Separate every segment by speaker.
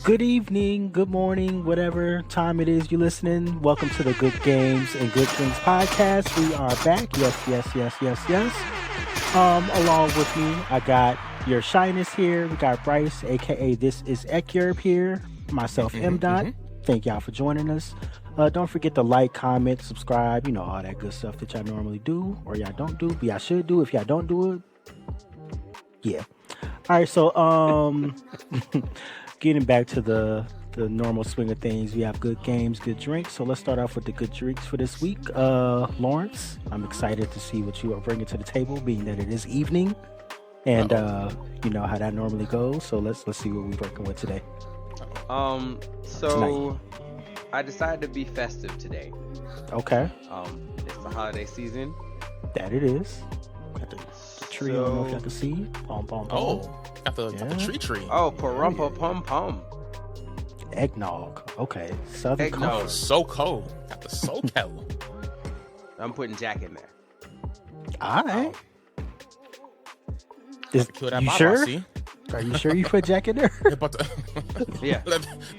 Speaker 1: Good evening, good morning, whatever time it is you're listening. Welcome to the Good Games and Good Drinks podcast. We are back. Yes. Along with me, I got your shyness here. We got Bryce, aka This is Egg here. Myself, M. Dot. Thank y'all for joining us. Don't forget to like, comment, subscribe, all that good stuff that y'all normally do, or y'all don't do, but y'all should do. If y'all don't do it, yeah. All right, so getting back to the normal swing of things, we have good games, good drinks. So let's start off with the good drinks for this week. Lawrence, I'm excited to see what you are bringing to the table, being that it is evening, and you know how that normally goes. So let's see what we're working with today.
Speaker 2: So I decided to be festive today.
Speaker 1: Okay.
Speaker 2: It's the holiday season.
Speaker 1: That it is. Got the tree. I don't know if y'all can see. Pom.
Speaker 3: Oh, got the tree.
Speaker 2: Oh, parumpa pum pum.
Speaker 1: Egg Nog. Okay. Southern
Speaker 2: Egg Nog.
Speaker 1: comfort.
Speaker 3: So cold. Got the SoCal.
Speaker 2: I'm putting Jack in there.
Speaker 1: All right.
Speaker 3: Kill that
Speaker 1: You
Speaker 3: bottle,
Speaker 1: sure?
Speaker 3: I see.
Speaker 1: Are you sure you put Jack in there?
Speaker 3: Yeah, but
Speaker 2: Yeah.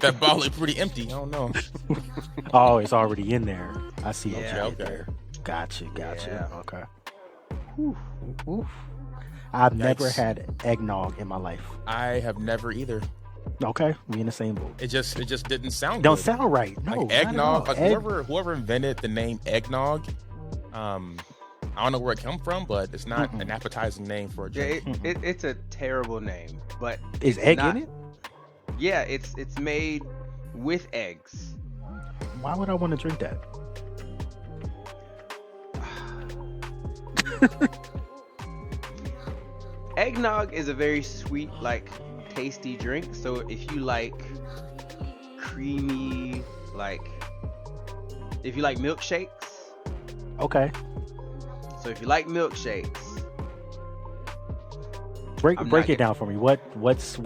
Speaker 3: that bottle is pretty empty. I don't know.
Speaker 1: Oh, it's already in there. I see.
Speaker 2: Yeah,
Speaker 3: okay.
Speaker 1: Gotcha.
Speaker 2: Yeah.
Speaker 1: Okay. Oof. I've never
Speaker 3: Yikes.
Speaker 1: had eggnog in my life.
Speaker 3: I have never either.
Speaker 1: Okay, we in the same boat.
Speaker 3: It just didn't sound
Speaker 1: Don't
Speaker 3: good.
Speaker 1: sound right. No,
Speaker 3: Like
Speaker 1: not at all.
Speaker 3: eggnog. Like whoever invented the name eggnog, I don't know where it come from, but it's not an appetizing name for a
Speaker 2: Yeah,
Speaker 3: drink.
Speaker 2: it's a terrible name, but
Speaker 1: Is
Speaker 2: it's
Speaker 1: egg
Speaker 2: not-
Speaker 1: in it?
Speaker 2: Yeah, it's made with eggs.
Speaker 1: Why would I want to drink that?
Speaker 2: Eggnog is a very sweet, tasty drink. So if you like creamy, if you like milkshakes,
Speaker 1: Okay,
Speaker 2: so if you like milkshakes,
Speaker 1: break
Speaker 2: I'm
Speaker 1: it
Speaker 2: not
Speaker 1: down for me. What's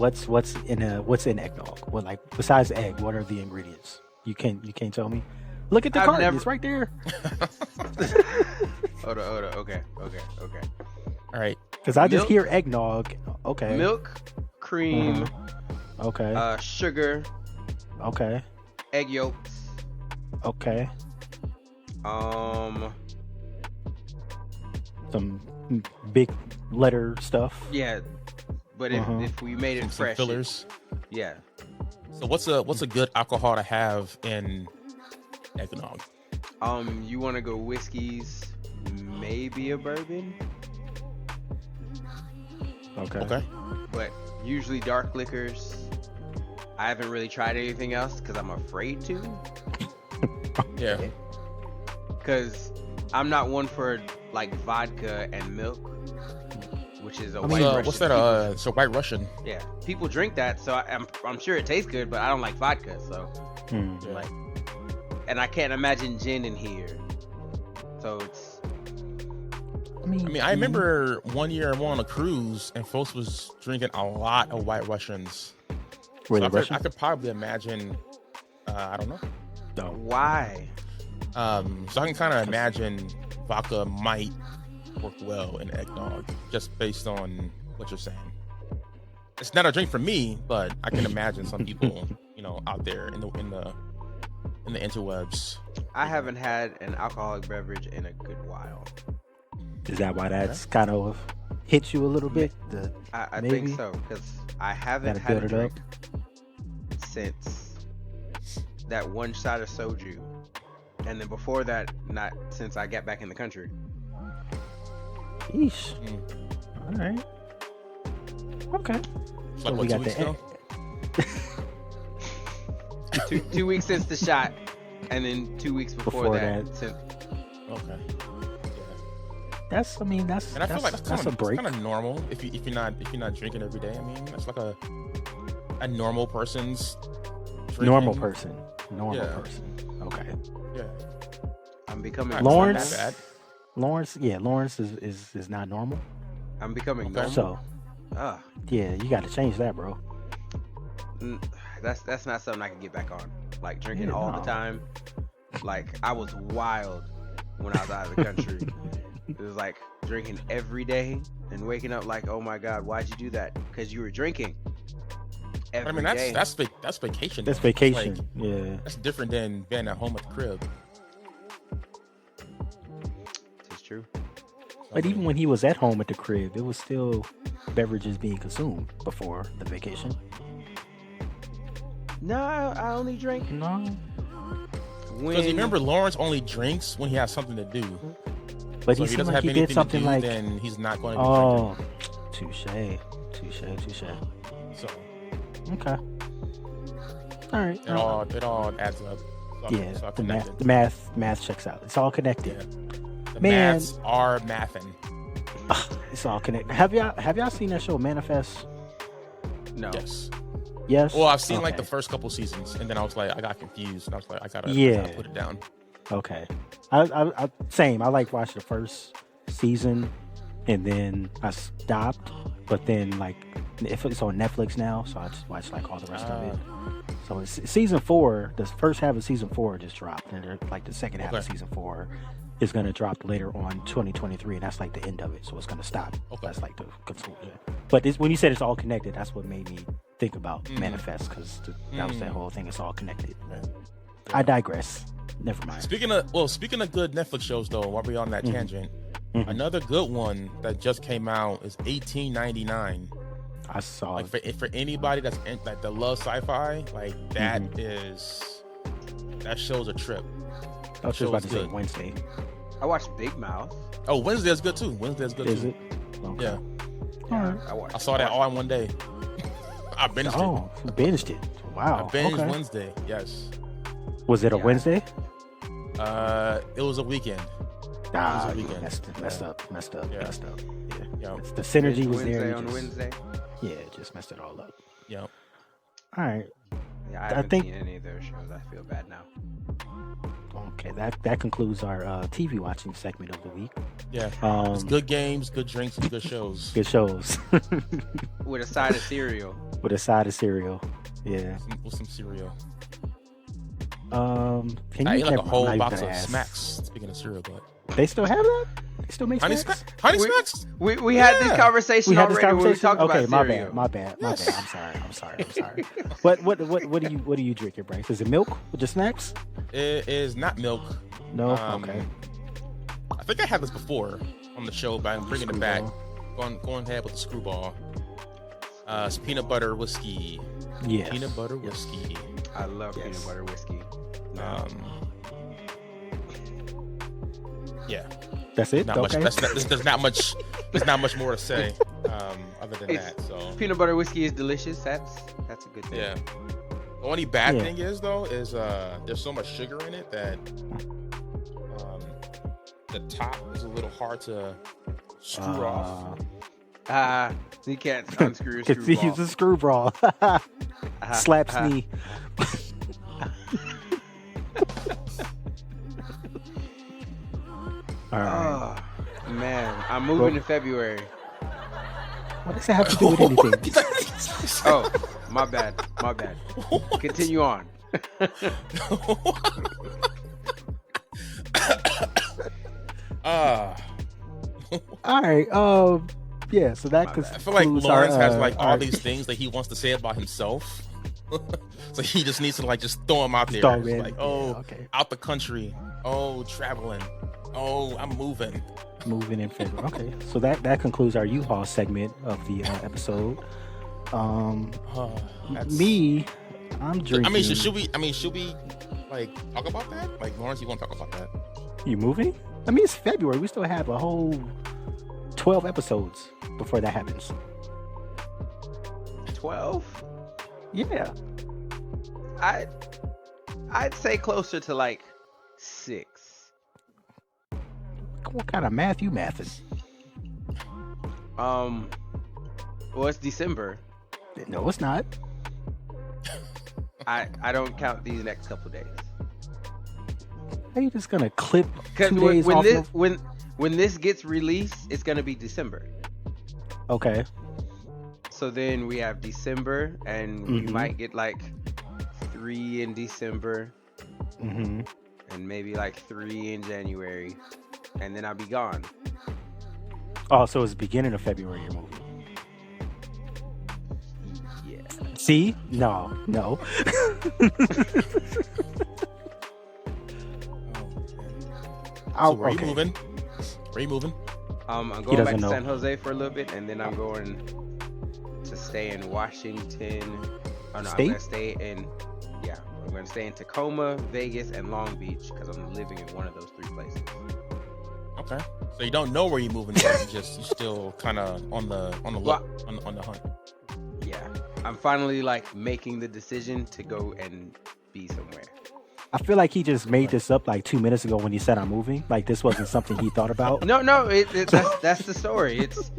Speaker 1: in eggnog? What, like, besides egg? What are the ingredients? You can't tell me. Look at the
Speaker 2: I've
Speaker 1: carton.
Speaker 2: never-
Speaker 1: It's right there.
Speaker 2: hold on. Okay.
Speaker 3: All right.
Speaker 1: Because I just
Speaker 2: Milk.
Speaker 1: hear eggnog. Okay.
Speaker 2: Milk, cream,
Speaker 1: Okay.
Speaker 2: sugar,
Speaker 1: Okay.
Speaker 2: egg yolks,
Speaker 1: Okay. Some big letter stuff.
Speaker 2: yeah. But if we made it
Speaker 3: Some
Speaker 2: fresh,
Speaker 3: fillers.
Speaker 2: yeah.
Speaker 3: So what's a good alcohol to have in eggnog?
Speaker 2: You want to go whiskeys, maybe a bourbon,
Speaker 1: Okay.
Speaker 2: but usually dark liquors. I haven't really tried anything else because I'm afraid to.
Speaker 3: Yeah.
Speaker 2: Because I'm not one for vodka and milk, which is a white
Speaker 3: So,
Speaker 2: Russian.
Speaker 3: what's that? So White Russian.
Speaker 2: Yeah, people drink that, so I'm sure it tastes good, but I don't like vodka, so
Speaker 3: Yeah.
Speaker 2: and I can't imagine gin in here, so it's
Speaker 3: I mean, I remember one year I went on a cruise and folks was drinking a lot of White Russians.
Speaker 1: Were
Speaker 3: So
Speaker 1: they
Speaker 3: I
Speaker 1: Russian?
Speaker 3: could probably imagine. I don't know.
Speaker 1: No.
Speaker 2: why.
Speaker 3: So I can kind of imagine vodka might work well in eggnog, just based on what you're saying. It's not a drink for me, but I can imagine some people, out there in the interwebs.
Speaker 2: I haven't had an alcoholic beverage in a good while.
Speaker 1: Is that why that's kind of hit you a little bit?
Speaker 2: I
Speaker 1: Maybe.
Speaker 2: think so, because I haven't
Speaker 1: Gotta
Speaker 2: had a
Speaker 1: build it
Speaker 2: drink since that one shot of soju, and then before that, not since I got back in the country.
Speaker 1: Yeesh.
Speaker 3: Mm.
Speaker 1: All right. Okay.
Speaker 3: It's
Speaker 1: So
Speaker 3: like
Speaker 1: we
Speaker 3: what,
Speaker 1: got
Speaker 3: 2 weeks
Speaker 1: the
Speaker 3: ago?
Speaker 2: two weeks since the shot, and then 2 weeks before that. Since,
Speaker 3: Okay.
Speaker 1: That's. I mean, that's.
Speaker 3: And I feel like
Speaker 1: that's a break.
Speaker 3: kind of normal if you're not drinking every day. I mean, that's like a normal person's drinking.
Speaker 1: Normal person.
Speaker 3: Yeah.
Speaker 1: Okay.
Speaker 3: Yeah.
Speaker 2: I'm becoming
Speaker 3: Not
Speaker 1: Lawrence.
Speaker 3: that bad.
Speaker 1: Lawrence. Yeah. Lawrence is not normal.
Speaker 2: I'm becoming
Speaker 3: Okay.
Speaker 2: normal.
Speaker 1: So
Speaker 2: Ah,
Speaker 1: yeah, you got to change that, bro.
Speaker 2: that's not something I can get back on. Like drinking
Speaker 1: Yeah,
Speaker 2: all
Speaker 1: no.
Speaker 2: the time. Like I was wild when I was out of the country. It was like drinking every day and waking up like, oh my God, why'd you do that? Because you were drinking. every
Speaker 3: I mean,
Speaker 2: day.
Speaker 3: that's vacation.
Speaker 1: That's
Speaker 3: though.
Speaker 1: vacation.
Speaker 3: Like,
Speaker 1: Yeah.
Speaker 3: that's different than being at home at the crib.
Speaker 2: It's true.
Speaker 1: But even when he was at home at the crib, it was still beverages being consumed before the vacation.
Speaker 2: No, I only drink
Speaker 1: No.
Speaker 2: when.
Speaker 3: Because remember, Lawrence only drinks when he has something to do.
Speaker 1: But
Speaker 3: So
Speaker 1: he
Speaker 3: if he
Speaker 1: seemed
Speaker 3: doesn't
Speaker 1: like
Speaker 3: have
Speaker 1: he
Speaker 3: anything
Speaker 1: did something
Speaker 3: to do,
Speaker 1: like,
Speaker 3: then he's not going to be
Speaker 1: oh,
Speaker 3: drinking.
Speaker 1: touche.
Speaker 3: So
Speaker 1: Okay. All right.
Speaker 3: it all adds up. It's all
Speaker 1: the
Speaker 3: connected.
Speaker 1: math checks out. It's all connected.
Speaker 3: Yeah. The
Speaker 1: Man.
Speaker 3: maths are mathing.
Speaker 1: It's all connected. Have y'all seen that show Manifest?
Speaker 2: No.
Speaker 3: Yes.
Speaker 1: Yes.
Speaker 3: Well, I've seen like
Speaker 1: Okay.
Speaker 3: the first couple seasons, and then I was like, I got confused, and I was like, I gotta put it down.
Speaker 1: Okay. I same. I like watched the first season, and then I stopped. But then like, if it's on Netflix now, so I just watched like all the rest of it. So it's season 4. The first half of season 4 just dropped, and like the second half of season 4 is going to drop later on 2023, and that's like the end of it. So it's going to stop.
Speaker 3: Okay.
Speaker 1: That's like the conclusion. But when you said it's all connected, that's what made me think about Manifest, because that was that whole thing. It's all connected.
Speaker 3: Yeah.
Speaker 1: I digress. Never mind.
Speaker 3: Speaking of good Netflix shows, though, while we're on that tangent, another good one that just came out is 1899.
Speaker 1: I saw
Speaker 3: Like
Speaker 1: it.
Speaker 3: for anybody that loves sci-fi, like that that show's a trip.
Speaker 1: I was just about to say
Speaker 3: good.
Speaker 1: Wednesday.
Speaker 2: I watched Big Mouth.
Speaker 3: Oh, Wednesday's good too.
Speaker 1: Is it? Okay.
Speaker 3: Yeah,
Speaker 1: All right.
Speaker 3: I saw that all in one day. I binged
Speaker 1: Oh, you binged it.
Speaker 3: it.
Speaker 1: Wow.
Speaker 3: I binged
Speaker 1: Okay.
Speaker 3: Wednesday. Yes.
Speaker 1: Was it a
Speaker 2: Yeah.
Speaker 1: Wednesday?
Speaker 3: It was a weekend.
Speaker 1: Ah,
Speaker 3: It was a
Speaker 1: you
Speaker 3: weekend.
Speaker 1: messed up.
Speaker 3: Yeah.
Speaker 1: Yeah.
Speaker 3: Yeah.
Speaker 1: It's the synergy was
Speaker 2: Wednesday
Speaker 1: there.
Speaker 2: on Wednesday.
Speaker 1: Yeah, it just messed it all up.
Speaker 3: Yeah.
Speaker 1: All right.
Speaker 2: Yeah, I
Speaker 1: I
Speaker 2: haven't
Speaker 1: think-
Speaker 2: seen any of those shows. I feel bad now.
Speaker 1: Okay, that concludes our TV watching segment of the week.
Speaker 3: Yeah.
Speaker 1: Um,
Speaker 3: It's good games, good drinks, and good shows.
Speaker 1: Good shows
Speaker 2: With a side of cereal.
Speaker 1: with a side of cereal. Yeah.
Speaker 3: With some cereal.
Speaker 1: Can
Speaker 3: I
Speaker 1: you
Speaker 3: ate like a
Speaker 1: I'm
Speaker 3: whole
Speaker 1: not even
Speaker 3: box
Speaker 1: gonna
Speaker 3: of
Speaker 1: ask.
Speaker 3: Smacks. Speaking of cereal, but
Speaker 1: They still have that? They still make
Speaker 3: Honey
Speaker 1: snacks?
Speaker 3: Smacks. Honey
Speaker 2: We-
Speaker 3: Smacks.
Speaker 2: We had this
Speaker 3: Yeah.
Speaker 2: conversation
Speaker 1: We had
Speaker 2: already
Speaker 1: this
Speaker 2: when we
Speaker 1: conversation.
Speaker 2: talked
Speaker 1: Okay,
Speaker 2: about
Speaker 1: my
Speaker 2: cereal.
Speaker 1: bad.
Speaker 3: Yes.
Speaker 1: I'm sorry. What do you drink here, Bryce? Is it milk with the snacks?
Speaker 3: It is not milk.
Speaker 1: No.
Speaker 3: Um,
Speaker 1: Okay.
Speaker 3: I think I had this before on the show, but I'm bringing it back.
Speaker 1: Screwball.
Speaker 3: Going ahead with the Screwball. It's peanut butter whiskey.
Speaker 1: Yes.
Speaker 3: Peanut butter whiskey.
Speaker 2: I love
Speaker 1: Yes.
Speaker 2: peanut butter whiskey.
Speaker 3: Yeah.
Speaker 1: That's it.
Speaker 3: Not
Speaker 1: Okay.
Speaker 3: much. There's not much. There's not much more to say. Other than
Speaker 2: It's-
Speaker 3: that, so
Speaker 2: Peanut butter whiskey is delicious. That's a good thing.
Speaker 3: yeah. The only bad
Speaker 1: Yeah.
Speaker 3: thing is though is there's so much sugar in it that the top is a little hard to screw off.
Speaker 2: You can't unscrew a
Speaker 1: Cause he's
Speaker 2: screwball.
Speaker 1: a screwball. Slaps me. All right.
Speaker 2: Oh, man, I'm moving in February.
Speaker 1: What does that have to do with anything?
Speaker 2: Oh, my bad. Continue on.
Speaker 1: All right. Yeah. So that
Speaker 3: I feel like
Speaker 1: concludes
Speaker 3: Lawrence
Speaker 1: our,
Speaker 3: has like all
Speaker 1: our-
Speaker 3: these things that he wants to say about himself. So he just needs to like just throw them out there.
Speaker 1: Throw 'em
Speaker 3: It's
Speaker 1: in.
Speaker 3: like,
Speaker 1: Yeah,
Speaker 3: oh,
Speaker 1: okay.
Speaker 3: out the country. Oh, traveling. Oh, I'm moving.
Speaker 1: moving in February. Okay. So that concludes our U-Haul segment of the episode.
Speaker 3: That's-
Speaker 1: Me, I'm drinking.
Speaker 3: I mean, should we like talk about that? Like, Lawrence, you want to talk about that?
Speaker 1: You moving? I mean, it's February. We still have a whole 12 episodes before that happens.
Speaker 2: 12?
Speaker 1: Yeah.
Speaker 2: I'd say closer to like 6.
Speaker 1: What kind of math you mathing?
Speaker 2: Well, it's December.
Speaker 1: No, it's not.
Speaker 2: I don't count these next couple days.
Speaker 1: Are you just gonna clip
Speaker 2: Because
Speaker 1: 2 days off of?
Speaker 2: when this gets released, it's gonna be December.
Speaker 1: Okay.
Speaker 2: So then we have December, and we
Speaker 1: Mhm.
Speaker 2: might get like 3 in December,
Speaker 1: Mm-hmm.
Speaker 2: and maybe like 3 in January, and then I'll be gone.
Speaker 1: Oh, so it's beginning of February you're moving.
Speaker 2: Yeah.
Speaker 1: See? No.
Speaker 3: So where are you
Speaker 1: Okay.
Speaker 3: moving? Where are you moving?
Speaker 2: I'm going back
Speaker 1: doesn't
Speaker 2: to
Speaker 1: know.
Speaker 2: San Jose for a little bit, and then I'm going to stay in Washington. Oh no,
Speaker 1: State?
Speaker 2: I'm gonna stay in. Yeah, I'm gonna stay in Tacoma, Vegas, and Long Beach because I'm living in one of those 3 places.
Speaker 3: Okay. So you don't know where you're moving, but you're still kind of on the look, on the hunt.
Speaker 2: Yeah, I'm finally like making the decision to go and be somewhere.
Speaker 1: I feel like he just made this up like 2 minutes ago when he said I'm moving. Like this wasn't something he thought about.
Speaker 2: No, that's the story. It's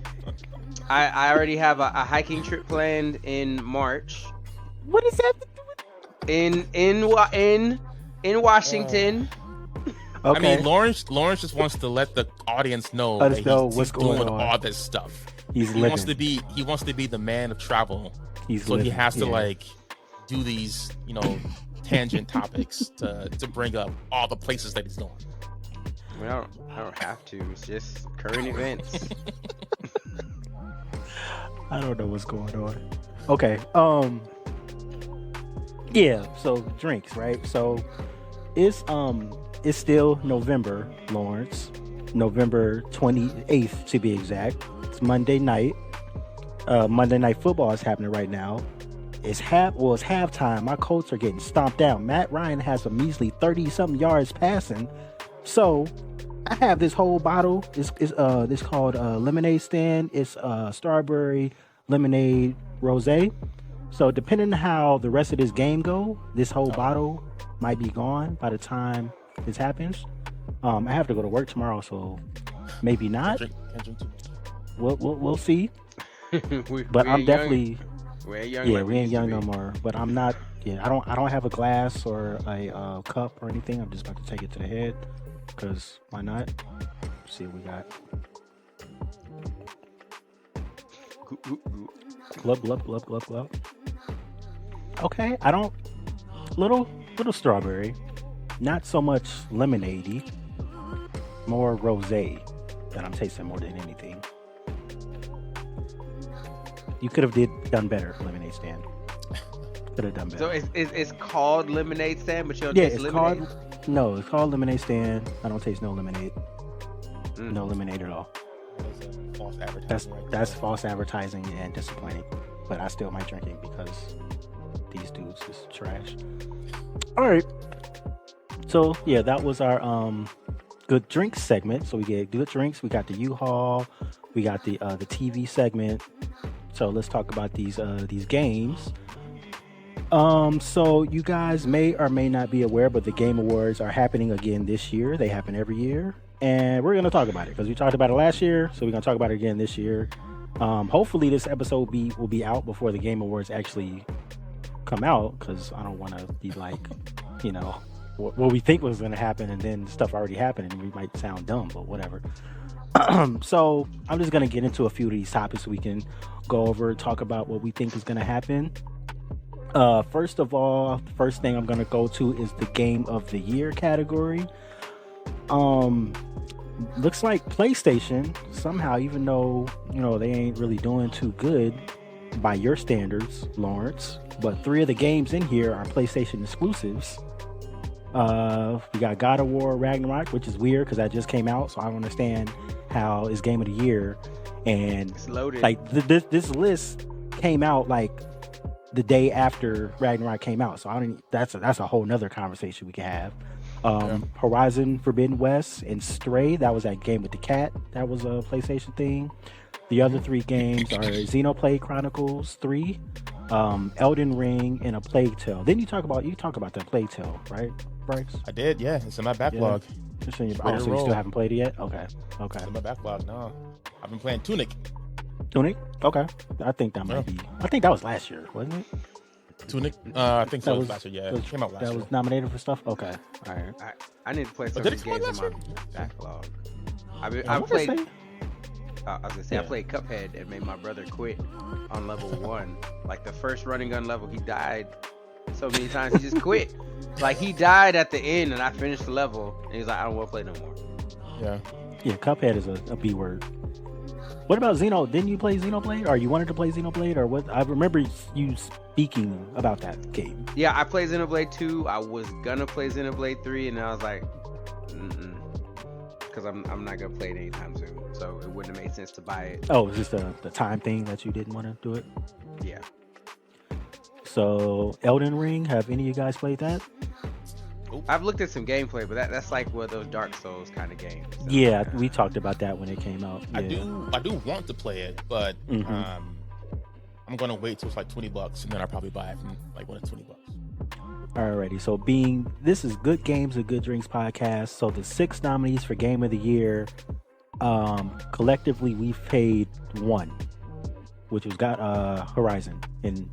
Speaker 2: I already have a hiking trip planned in March
Speaker 1: What is that?
Speaker 2: in Washington.
Speaker 1: Okay.
Speaker 3: I mean, Lawrence just wants to let the audience know
Speaker 1: Let us
Speaker 3: that
Speaker 1: know
Speaker 3: he's
Speaker 1: what's going
Speaker 3: doing
Speaker 1: on.
Speaker 3: all this stuff.
Speaker 1: He's
Speaker 3: He wants to
Speaker 1: living.
Speaker 3: be the man of travel.
Speaker 1: He's
Speaker 3: So he
Speaker 1: living,
Speaker 3: has to
Speaker 1: yeah.
Speaker 3: like do these, tangent topics to bring up all the places that he's going.
Speaker 2: I mean, I don't have to. It's just current events.
Speaker 1: I don't know what's going on. Okay. Yeah, so drinks, right? So it's still November, Lawrence. November 28th to be exact. It's Monday night. Monday Night Football is happening right now. It's halftime. My Colts are getting stomped out. Matt Ryan has a measly 30-something yards passing. So I have this whole bottle. It's called Lemonade Stand. It's strawberry lemonade rosé. So depending on how the rest of this game go, this whole bottle might be gone by the time this happens. I have to go to work tomorrow, so maybe not.
Speaker 3: Can't drink too much.
Speaker 1: We'll see.
Speaker 2: We
Speaker 1: But I'm
Speaker 2: ain't
Speaker 1: definitely.
Speaker 2: young. We ain't young.
Speaker 1: Yeah,
Speaker 2: like
Speaker 1: we ain't
Speaker 2: used to
Speaker 1: young no
Speaker 2: be.
Speaker 1: more. But I'm not. Yeah, I don't have a glass or a cup or anything. I'm just about to take it to the head, because why not? Let's see what we got. Glub glub glub glub glub. Okay, I don't. Little strawberry, not so much lemonade-y, more rosé that I'm tasting more than anything. You could have done better, Lemonade Stand. Could have done better.
Speaker 2: So it's called Lemonade Stand, but you don't
Speaker 1: Yeah,
Speaker 2: taste
Speaker 1: it's
Speaker 2: lemonade?
Speaker 1: it's called Lemonade Stand. I don't taste no lemonade. No lemonade at all.
Speaker 3: That's false advertising.
Speaker 1: That's false advertising and disappointing. But I still might drink it because these dudes is trash. All right. So yeah, that was our good drinks segment. So we get good drinks. We got the U-Haul. We got the TV segment. So let's talk about these games. So you guys may or may not be aware, but the Game Awards are happening again this year. They happen every year, and we're gonna talk about it because we talked about it last year. So we're gonna talk about it again this year. Hopefully this episode will be out before the Game Awards actually come out, because I don't want to be like, what we think was gonna happen and then stuff already happened, and we might sound dumb, but whatever. So I'm just gonna get into a few of these topics so we can go over, talk about what we think is gonna happen. First of all, the first thing I'm gonna go to is the Game of the Year category. Looks like PlayStation somehow, even though they ain't really doing too good by your standards, Lawrence, but 3 of the games in here are PlayStation exclusives. We got God of War Ragnarok, which is weird because that just came out, so I don't understand how it's Game of the Year. And
Speaker 2: It's loaded.
Speaker 1: like this list came out like the day after Ragnarok came out, so I don't. That's a whole nother conversation we can have. Horizon Forbidden West and Stray, that was that game with the cat. That was a PlayStation thing. The other 3 games are Xenoblade Chronicles 3, Elden Ring, and A Plague Tale. Then you talk about that Plague Tale, right, Bryce?
Speaker 3: I did, yeah. It's in my backlog.
Speaker 1: It's in your,
Speaker 3: Ready to
Speaker 1: so you
Speaker 3: roll.
Speaker 1: still haven't played it yet? Okay.
Speaker 3: It's in my backlog. No, I've been playing Tunic.
Speaker 1: Tunic? Okay. I think that might be. I think that was last year, wasn't it?
Speaker 3: Tunic. I think so.
Speaker 1: That
Speaker 3: Was last year. Yeah, it came out last
Speaker 1: That
Speaker 3: year.
Speaker 1: was nominated for stuff. Okay. All right.
Speaker 2: I need to play some
Speaker 3: did
Speaker 2: of
Speaker 3: it
Speaker 2: these
Speaker 3: come out
Speaker 2: games in
Speaker 3: last
Speaker 2: my backlog.
Speaker 1: I
Speaker 2: I
Speaker 1: wanna
Speaker 2: played.
Speaker 1: say-
Speaker 2: I was gonna say I
Speaker 1: Yeah.
Speaker 2: played Cuphead and made my brother quit on level 1. Like the first running gun level, he died so many times he just quit. Like he died at the end, and I finished the level, and he's like, I don't want to play no more.
Speaker 3: Yeah.
Speaker 1: Yeah, Cuphead is a B word. What about Xeno? Didn't you play Xenoblade, or you wanted to play Xenoblade, or what? I remember you speaking about that game.
Speaker 2: Yeah, I played Xenoblade 2. I was gonna play Xenoblade 3, and I was like, because I'm not gonna play it anytime soon. So it wouldn't have made sense to buy it.
Speaker 1: Oh, is this the time thing that you didn't want to do it?
Speaker 2: Yeah.
Speaker 1: So Elden Ring, have any of you guys played that?
Speaker 2: I've looked at some gameplay, but that's like one of those Dark Souls kind of games. So.
Speaker 1: Yeah, we talked about that when it came out. Yeah.
Speaker 3: I do want to play it, but I'm gonna wait till it's like $20, and then I'll probably buy it from like when it's $20.
Speaker 1: Alrighty, so this is Good Games and Good Drinks podcast. So the 6 nominees for Game of the Year, collectively we've paid 1, which was Horizon, and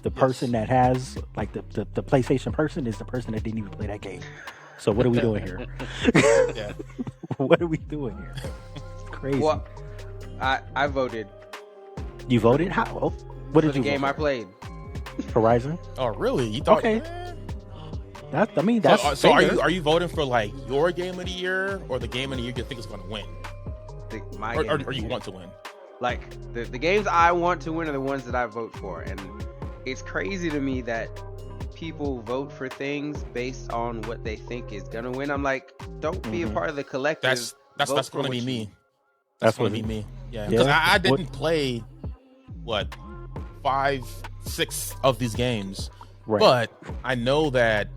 Speaker 1: the person that has like the PlayStation person is the person that didn't even play that game. So what are we doing here?
Speaker 3: Yeah.
Speaker 1: What are we doing here? It's crazy.
Speaker 2: Well, I voted.
Speaker 1: You voted? How? What did
Speaker 2: for
Speaker 1: you
Speaker 2: the game
Speaker 1: vote
Speaker 2: I played?
Speaker 1: Horizon.
Speaker 3: Oh, really? You thought?
Speaker 1: Okay. That's
Speaker 3: So
Speaker 1: fair.
Speaker 3: are you voting for like your game of the year or the game of the year you think is going to win? Or you want to win?
Speaker 2: Like the games I want to win are the ones that I vote for, and it's crazy to me that people vote for things based on what they think is gonna win. I'm like, don't be a part of the collective.
Speaker 3: That's going to be me.
Speaker 1: That's
Speaker 3: going to be me. Yeah, because I didn't play 5, 6 of these games,
Speaker 1: right.
Speaker 3: But I know that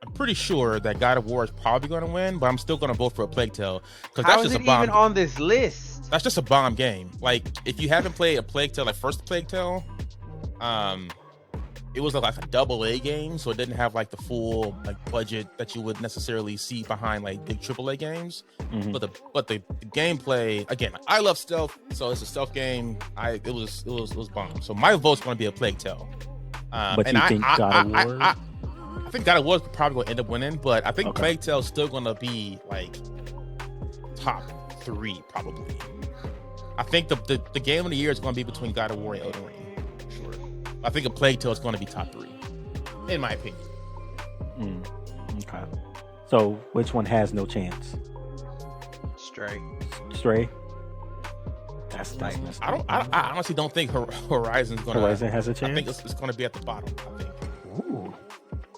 Speaker 3: I'm pretty sure that God of War is probably going to win, but I'm still going to vote for a Plague Tale because that's just a bomb.
Speaker 2: Even on this list?
Speaker 3: That's just a bomb game. Like if you haven't played a Plague Tale, like first Plague Tale, it was like a AA game, so it didn't have like the full like budget that you would necessarily see behind like big AAA games.
Speaker 1: Mm-hmm.
Speaker 3: But the gameplay, again, I love stealth, so it's a stealth game. It was bomb. So my vote's going to be a Plague Tale.
Speaker 1: But you think God of War?
Speaker 3: I think God of War is probably going to end up winning, but I think Plague Tale is still going to be like top 3 probably. I think the game of the year is going to be between God of War and Elden Ring. Sure. I think a Plague Tale is going to be top 3, in my opinion.
Speaker 1: Okay. So which one has no chance? Stray. That's messed up.
Speaker 3: I honestly don't think Horizon
Speaker 1: has a chance.
Speaker 3: I think it's going to be at the bottom. I think.
Speaker 1: Ooh.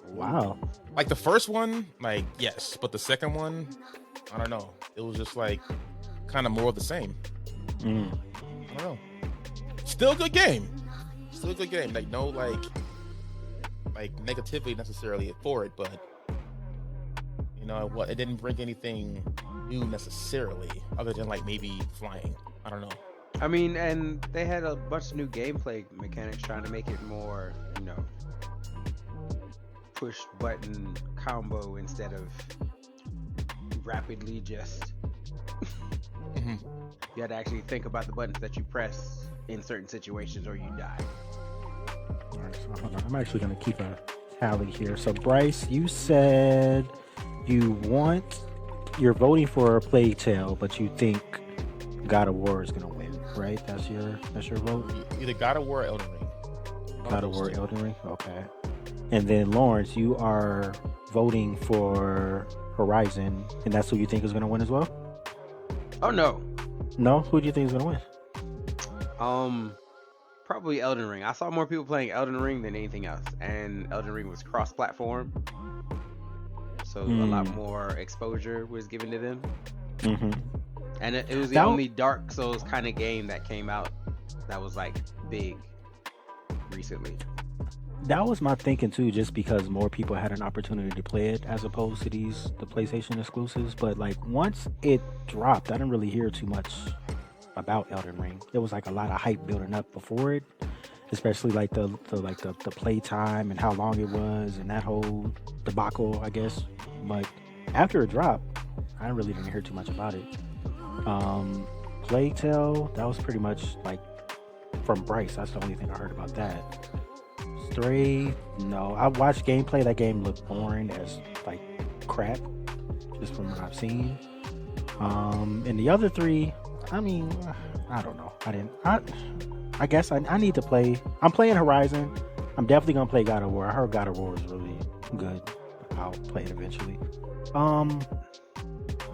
Speaker 1: Wow.
Speaker 3: Like the first one, like yes, but the second one, I don't know. It was just like kind of more of the same. I don't know. Still a good game. Like no like negativity necessarily for it, but you know what? It didn't bring anything new necessarily, other than like maybe flying. I don't know.
Speaker 2: I mean, and they had a bunch of new gameplay mechanics trying to make it more, push button combo instead of rapidly just. You had to actually think about the buttons that you press in certain situations or you die.
Speaker 1: All right, so hold on. I'm actually going to keep a tally here. So Bryce, you said you're voting for a Plague Tale, but you think God of War is going to win, right? That's your vote?
Speaker 3: Either God of War or Elden Ring.
Speaker 1: God of War, Elden Ring? Okay. And then Lawrence, you are voting for Horizon, and that's who you think is going to win as well?
Speaker 2: Oh, no.
Speaker 1: No? Who do you think is going to
Speaker 2: win? Probably Elden Ring. I saw more people playing Elden Ring than anything else, and Elden Ring was cross-platform, so a lot more exposure was given to them. And it was the only Dark Souls kind of game that came out that was like big recently.
Speaker 1: That was my thinking too, just because more people had an opportunity to play it as opposed to the PlayStation exclusives. But like once it dropped, I didn't really hear too much about Elden Ring. There was like a lot of hype building up before it, especially like the play time and how long it was and that whole debacle, I guess. But after it dropped, I really didn't hear too much about it. Plague Tale, that was pretty much like from Bryce. That's the only thing I heard about that. Stray, no. I watched gameplay. That game looked boring as like crap, just from what I've seen. And the other 3, I mean, I don't know. I guess I need to play. I'm playing Horizon. I'm definitely gonna play God of War. I heard God of War is really good. I'll play it eventually. I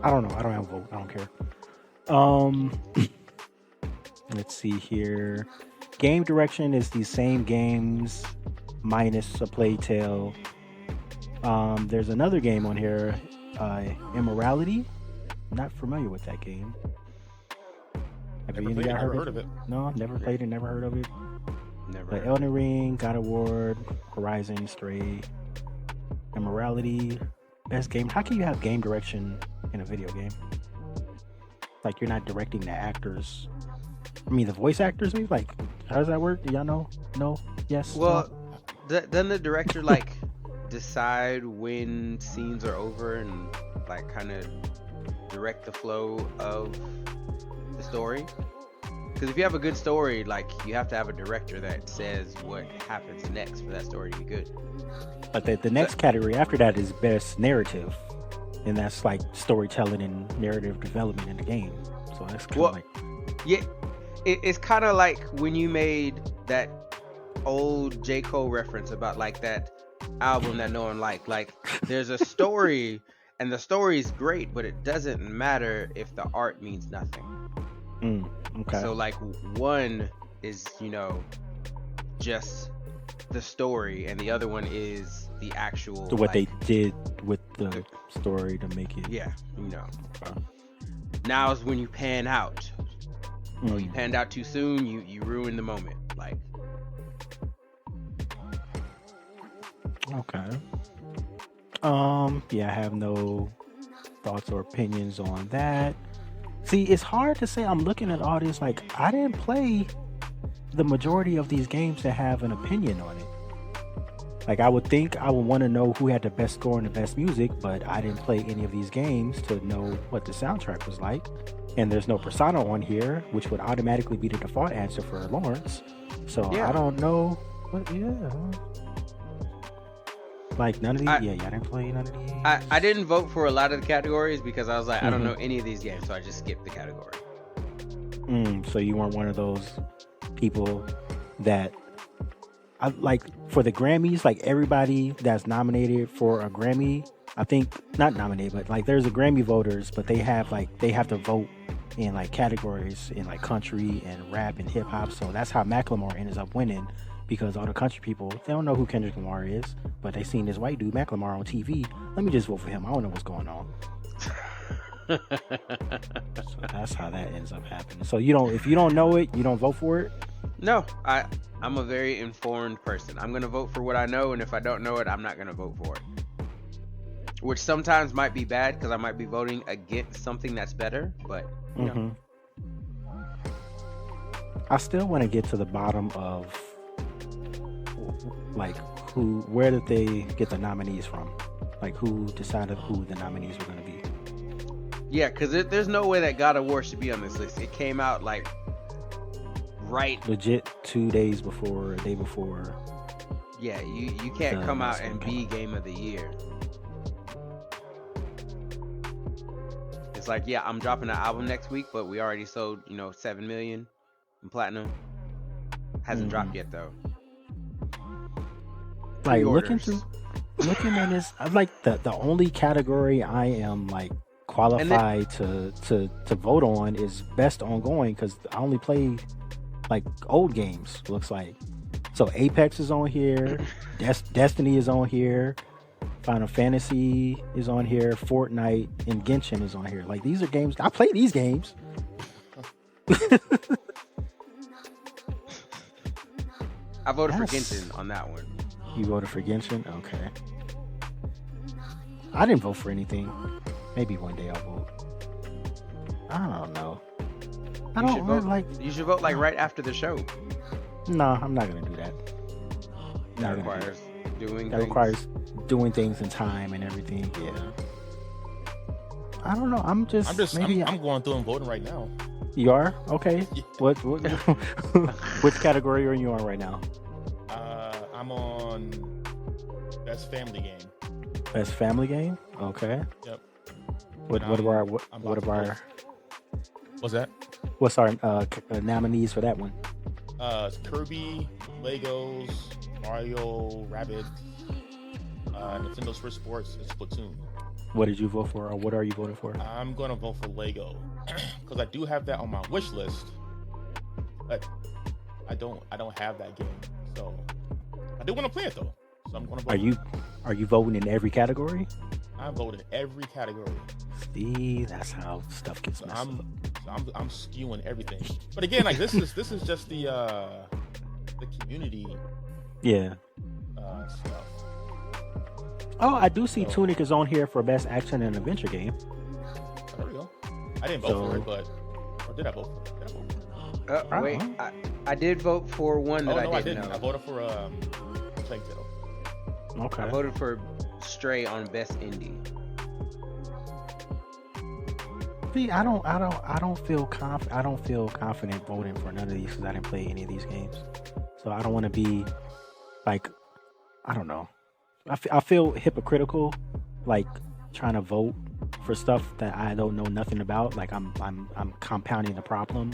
Speaker 1: don't know. I don't have a vote. I don't care. Um, let's see here. Game direction is the same games minus a playtale. There's another game on here, Immorality. Not familiar with that game. Have
Speaker 3: Never
Speaker 1: you
Speaker 3: played it,
Speaker 1: guys
Speaker 3: never heard of it.
Speaker 1: No, never played it, never heard of it.
Speaker 2: Never.
Speaker 1: But Elden Ring, God of War, Horizon, Stray, Immorality, best game. How can you have game direction in a video game? Like you're not directing the actors. I mean, the voice actors. Maybe like, how does that work? Do y'all know? No? Yes?
Speaker 2: Well,
Speaker 1: no?
Speaker 2: doesn't the director like decide when scenes are over and like kind of direct the flow of the story? Because if you have a good story, like you have to have a director that says what happens next for that story to be good.
Speaker 1: But the next category after that is best narrative, and that's like storytelling and narrative development in the game. So that's kind of like,
Speaker 2: yeah, it's kind of like when you made that old J. Cole reference about like that album that no one liked. Like there's a story and the story's great, but it doesn't matter if the art means nothing.
Speaker 1: okay.
Speaker 2: So like one is, just the story, and the other one is the actual.
Speaker 1: So what
Speaker 2: like,
Speaker 1: they did with the story to make it.
Speaker 2: yeah,
Speaker 1: Okay.
Speaker 2: Now is when you pan out. Oh, you panned out too soon. You ruined the moment. Like.
Speaker 1: Okay. Yeah, I have no thoughts or opinions on that. See, it's hard to say. I'm looking at all this like I didn't play the majority of these games that have an opinion on it. Like I would think I would want to know who had the best score and the best music, but I didn't play any of these games to know what the soundtrack was like. And there's no Persona on here, which would automatically be the default answer for Lawrence. So
Speaker 2: Yeah.
Speaker 1: I don't know. But yeah. Like none of these. I didn't play none of these.
Speaker 2: I didn't vote for a lot of the categories because I was like, I don't know any of these games, so I just skipped the category.
Speaker 1: So you weren't one of those people that I like for the Grammys, like everybody that's nominated for a Grammy, I think not nominated, but like there's a Grammy voters, but they have to vote in like categories in like country and rap and hip hop. So that's how Macklemore ends up winning, because all the country people, they don't know who Kendrick Lamar is, but they seen this white dude Macklemore on TV. Let me just vote for him. I don't know what's going on. So that's how that ends up happening. So if you don't know it, you don't vote for it?
Speaker 2: No, I'm a very informed person. I'm gonna vote for what I know, and if I don't know it, I'm not gonna vote for it. Which sometimes might be bad because I might be voting against something that's better, but you know.
Speaker 1: I still want to get to the bottom of like where did they get the nominees from? Like who decided who the nominees were going to be?
Speaker 2: Yeah, because there's no way that God of War should be on this list. It came out like right
Speaker 1: legit 2 days before, a day before.
Speaker 2: Yeah, you can't come out and be Game of the Year. It's like, yeah, I'm dropping an album next week, but we already sold 7 million in platinum. Hasn't dropped yet though.
Speaker 1: Like looking at this, I'm like the only category I am like qualified to vote on is best ongoing, because I only play like old games, looks like. So Apex is on here, Destiny is on here, Final Fantasy is on here, Fortnite and Genshin is on here. Like these are games I play these games.
Speaker 2: I voted for Genshin on that one.
Speaker 1: You voted for Genshin? Okay. I didn't vote for anything. Maybe one day I'll vote. I don't know.
Speaker 2: You should vote like right after the show.
Speaker 1: No, I'm not gonna do that.
Speaker 2: That requires
Speaker 1: doing things in time and everything. Yeah. I don't know. I'm going
Speaker 3: through and voting right now.
Speaker 1: You are? Okay.
Speaker 3: Yeah.
Speaker 1: What which category are you on right now?
Speaker 3: I'm on Best Family Game.
Speaker 1: Best Family Game? Okay.
Speaker 3: Yep.
Speaker 1: What's our nominees for that one?
Speaker 3: Kirby, Legos, Mario, Rabbids, Nintendo Switch Sports, and Splatoon.
Speaker 1: What did you vote for, or what are you voting for?
Speaker 3: I'm gonna vote for Lego because I do have that on my wish list, but I don't have that game, so I do want to play it though. So I'm gonna vote.
Speaker 1: Are you voting in every category?
Speaker 3: I voted in every category.
Speaker 1: See, that's how stuff gets
Speaker 3: So
Speaker 1: messed up.
Speaker 3: I'm skewing everything. But again, like this is just the community
Speaker 1: Yeah.
Speaker 3: stuff.
Speaker 1: Oh, I do see
Speaker 3: So-
Speaker 1: Tunic is on here for best action and adventure game.
Speaker 3: There we go. I didn't vote for it, but or did I vote for it? Did I vote for it?
Speaker 2: Wait, I did vote for one that
Speaker 3: I
Speaker 2: I
Speaker 3: didn't.
Speaker 2: know.
Speaker 3: I voted for Plague Tale.
Speaker 1: Okay.
Speaker 2: I voted for Stray on best indie.
Speaker 1: See, I don't feel confident voting for none of these because I didn't play any of these games. So I don't want to be like, I don't know. I feel hypocritical, like trying to vote for stuff that I don't know nothing about. Like I'm compounding the problem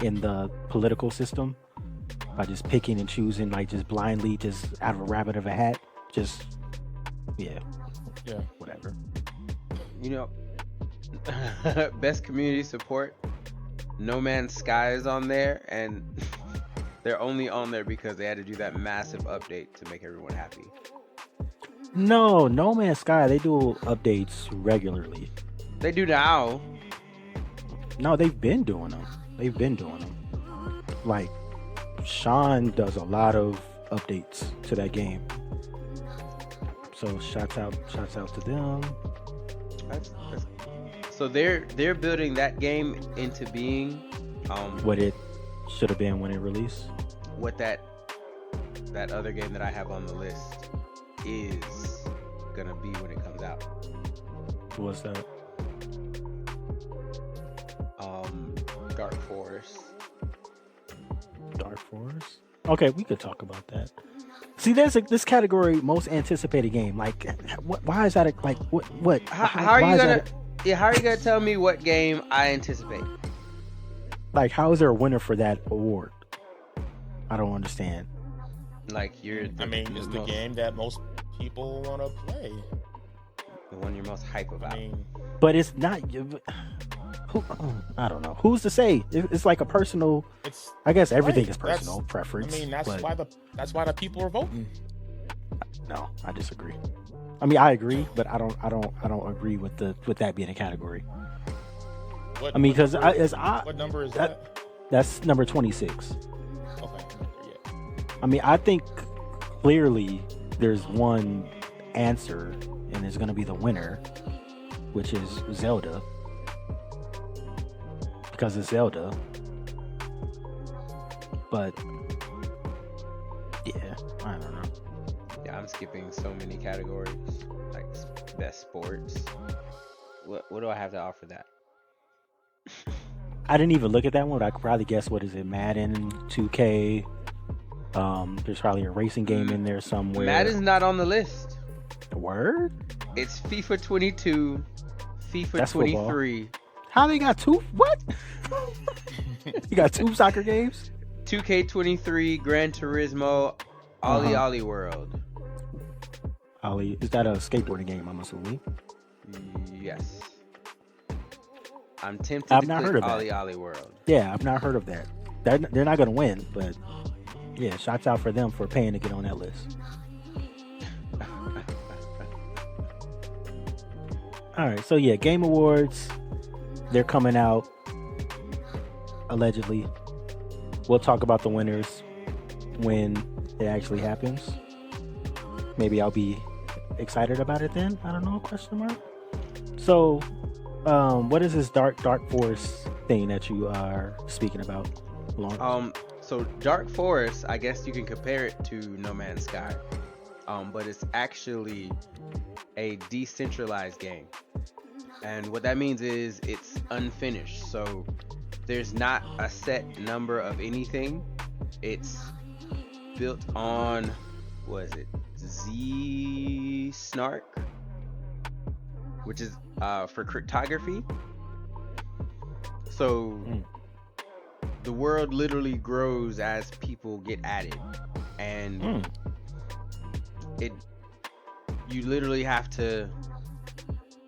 Speaker 1: in the political system by just picking and choosing, like just blindly, just out of a rabbit of a hat. Just yeah, whatever.
Speaker 2: You know, best community support. No Man's Sky is on there, and they're only on there because they had to do that massive update to make everyone happy.
Speaker 1: No Man's Sky, they do updates regularly.
Speaker 2: They do now.
Speaker 1: No, they've been doing them. Like Sean does a lot of updates to that game. So shouts out to them.
Speaker 2: So they're building that game into being
Speaker 1: What it should have been when it released.
Speaker 2: what that other game that I have on the list is gonna be when it comes out.
Speaker 1: What's that?
Speaker 2: Dark Forest.
Speaker 1: Dark Forest? Okay, we could talk about that. See, there's this category, most anticipated game. Like, why is that? What?
Speaker 2: How are you gonna? Yeah, how are you gonna tell me what game I anticipate?
Speaker 1: Like, how is there a winner for that award? I don't understand.
Speaker 2: Like you're.
Speaker 3: It's the game that most people want to play.
Speaker 2: The one you're most hype about.
Speaker 1: But it's not. I don't know. Who's to say? It's like a personal. I guess everything is personal preference.
Speaker 3: That's why the people are voting.
Speaker 1: No, I disagree. I mean, I agree, but I don't agree with that being a category.
Speaker 3: What number is that?
Speaker 1: That's number 26.
Speaker 3: Okay. Yeah.
Speaker 1: I mean, I think clearly there's one answer, and it's going to be the winner, which is Zelda. Because it's Zelda. But yeah, I don't know.
Speaker 2: Yeah, I'm skipping so many categories. Like best sports. What do I have to offer that?
Speaker 1: I didn't even look at that one, but I could probably guess, what is it, Madden, 2K. There's probably a racing game in there somewhere.
Speaker 2: Madden's not on the list.
Speaker 1: Word?
Speaker 2: It's FIFA 22, FIFA
Speaker 1: That's
Speaker 2: 23.
Speaker 1: Football. How they got two? What? You got two soccer games?
Speaker 2: 2K23, Gran Turismo, Ollie World.
Speaker 1: Ollie, is that a skateboarding game, I'm assuming?
Speaker 2: Yes. I'm tempted
Speaker 1: I've
Speaker 2: to
Speaker 1: not
Speaker 2: click
Speaker 1: heard of that.
Speaker 2: Ollie World.
Speaker 1: Yeah, I've not heard of that. They're not going to win, but yeah, shouts out for them for paying to get on that list. All right, so yeah, Game Awards, they're coming out, allegedly. We'll talk about the winners when it actually happens. Maybe I'll be excited about it then. I don't know, question mark. So, what is this Dark Forest thing that you are speaking about, Lawrence?
Speaker 2: So Dark Forest, I guess you can compare it to No Man's Sky. But it's actually a decentralized game. And what that means is it's unfinished. So there's not a set number of anything. It's built on, what is it? Z-Snark, which is for cryptography. So the world literally grows as people get added, and you literally have to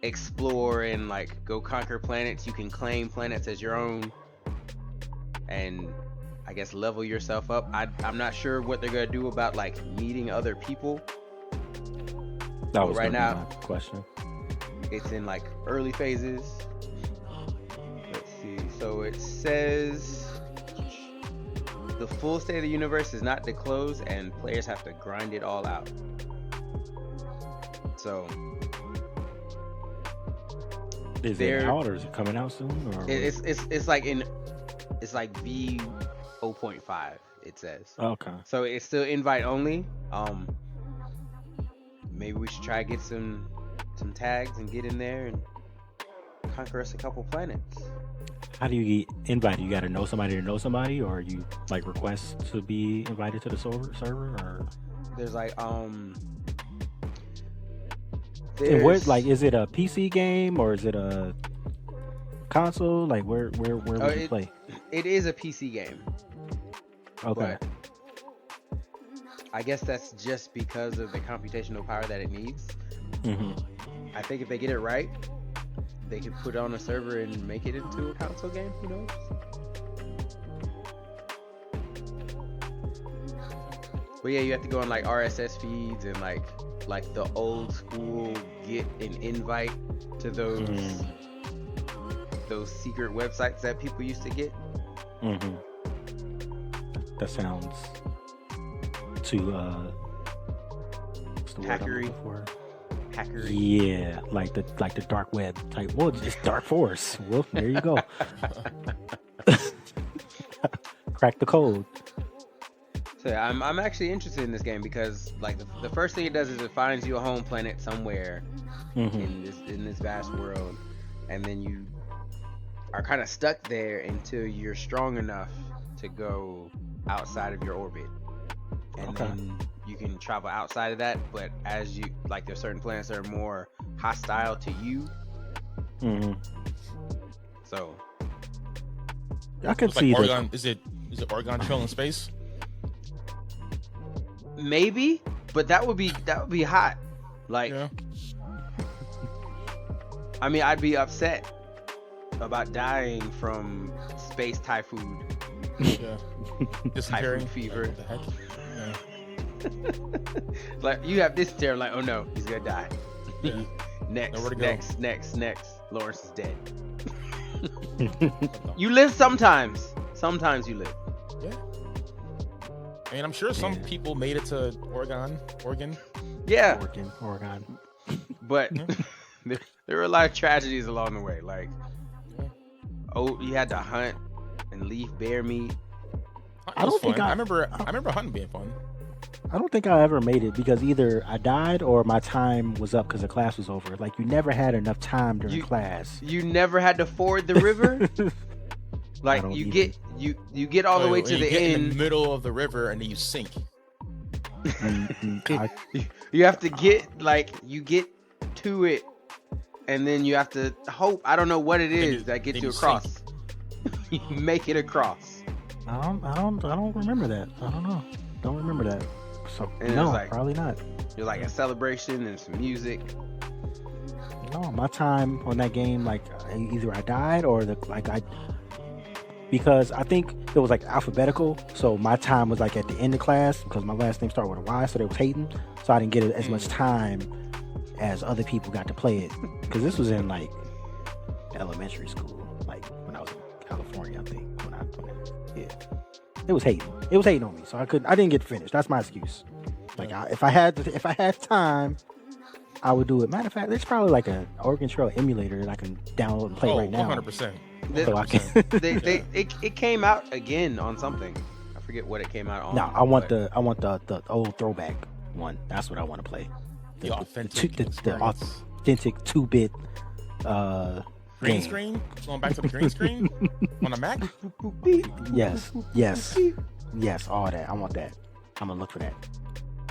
Speaker 2: explore and like go conquer planets. You can claim planets as your own, and I guess level yourself up. I'm not sure what they're gonna do about like meeting other people.
Speaker 1: That was
Speaker 2: right now
Speaker 1: my question.
Speaker 2: It's in like early phases. Let's see. So it says the full state of the universe is not disclosed, and players have to grind it all out. So
Speaker 1: is it out or is it coming out soon? Or
Speaker 2: it's like V 0.5. It says.
Speaker 1: Okay.
Speaker 2: So it's still invite only. Maybe we should try to get some tags and get in there and conquer us a couple planets.
Speaker 1: How do you get invited? You got to know somebody to know somebody, or you like request to be invited to the server, or
Speaker 2: there's like
Speaker 1: and where, like, is it a PC game or is it a console? Like where would you play?
Speaker 2: It is a PC game.
Speaker 1: Okay.
Speaker 2: But I guess that's just because of the computational power that it needs.
Speaker 1: Mm-hmm.
Speaker 2: I think if they get it right, they could put it on a server and make it into a console game. Who knows? But yeah, you have to go on like RSS feeds and like the old school get an invite to those secret websites that people used to get.
Speaker 1: Mm-hmm. That sounds too what's the word I'm looking for?
Speaker 2: Hackery.
Speaker 1: Yeah, like the dark web type. Well, it's dark force. Well, there you go. Crack the code.
Speaker 2: So yeah, I'm actually interested in this game because like the first thing it does is it finds you a home planet somewhere in this vast world, and then you are kind of stuck there until you're strong enough to go outside of your orbit, and then you can travel outside of that. But as you like, there's certain planets that are more hostile to you. So
Speaker 1: I can
Speaker 3: it's
Speaker 1: see
Speaker 3: like
Speaker 1: that.
Speaker 3: Oregon, is it Oregon Trail in space?
Speaker 2: Maybe, but that would be hot. Like,
Speaker 3: Yeah.
Speaker 2: I mean, I'd be upset about dying from space typhoon.
Speaker 3: Yeah. Dysentery.
Speaker 2: Typhoon fever.
Speaker 3: What the heck? Yeah.
Speaker 2: Like, you have dysentery, like, oh no, he's gonna die.
Speaker 3: Yeah. Nowhere to go.
Speaker 2: next. Lawrence is dead. You live sometimes. Sometimes you live.
Speaker 3: Yeah. I mean, I'm sure some people made it to Oregon.
Speaker 2: Yeah.
Speaker 1: Oregon.
Speaker 2: But there were a lot of tragedies along the way. Like, you had to hunt and leave bear meat.
Speaker 3: I remember hunting being fun.
Speaker 1: I don't think I ever made it because either I died or my time was up because the class was over. Like, you never had enough time during class.
Speaker 2: You never had to ford the river. Like, you get all the way to the end.
Speaker 3: In the middle of the river and then you sink.
Speaker 2: You have to get you get to it, and then you have to hope. I don't know what it is that gets you across. You make it across.
Speaker 1: I don't remember that. I don't know. Don't remember that. So
Speaker 2: and
Speaker 1: no,
Speaker 2: like,
Speaker 1: probably not.
Speaker 2: You're like a celebration and some music.
Speaker 1: No, my time on that game, like either I died or because I think it was like alphabetical. So my time was like at the end of class because my last name started with a Y, so they was hating. So I didn't get as much time as other people got to play it because this was in like elementary school, like when I was in California, I think. It was hating. It was hating on me, so I didn't get finished. That's my excuse. Like if I had time, I would do it. Matter of fact, there's probably like an Oregon Trail emulator that I can download and play right now.
Speaker 3: 100%.
Speaker 1: So I can.
Speaker 2: It came out again on something. I forget what it came out on.
Speaker 1: No, I want the old throwback one. That's what I want to play.
Speaker 3: The authentic,
Speaker 1: the authentic 2-bit
Speaker 3: green
Speaker 1: game.
Speaker 3: screen. Going back to the green screen on a Mac.
Speaker 1: Yes, all that. I want that. I'm gonna look for that.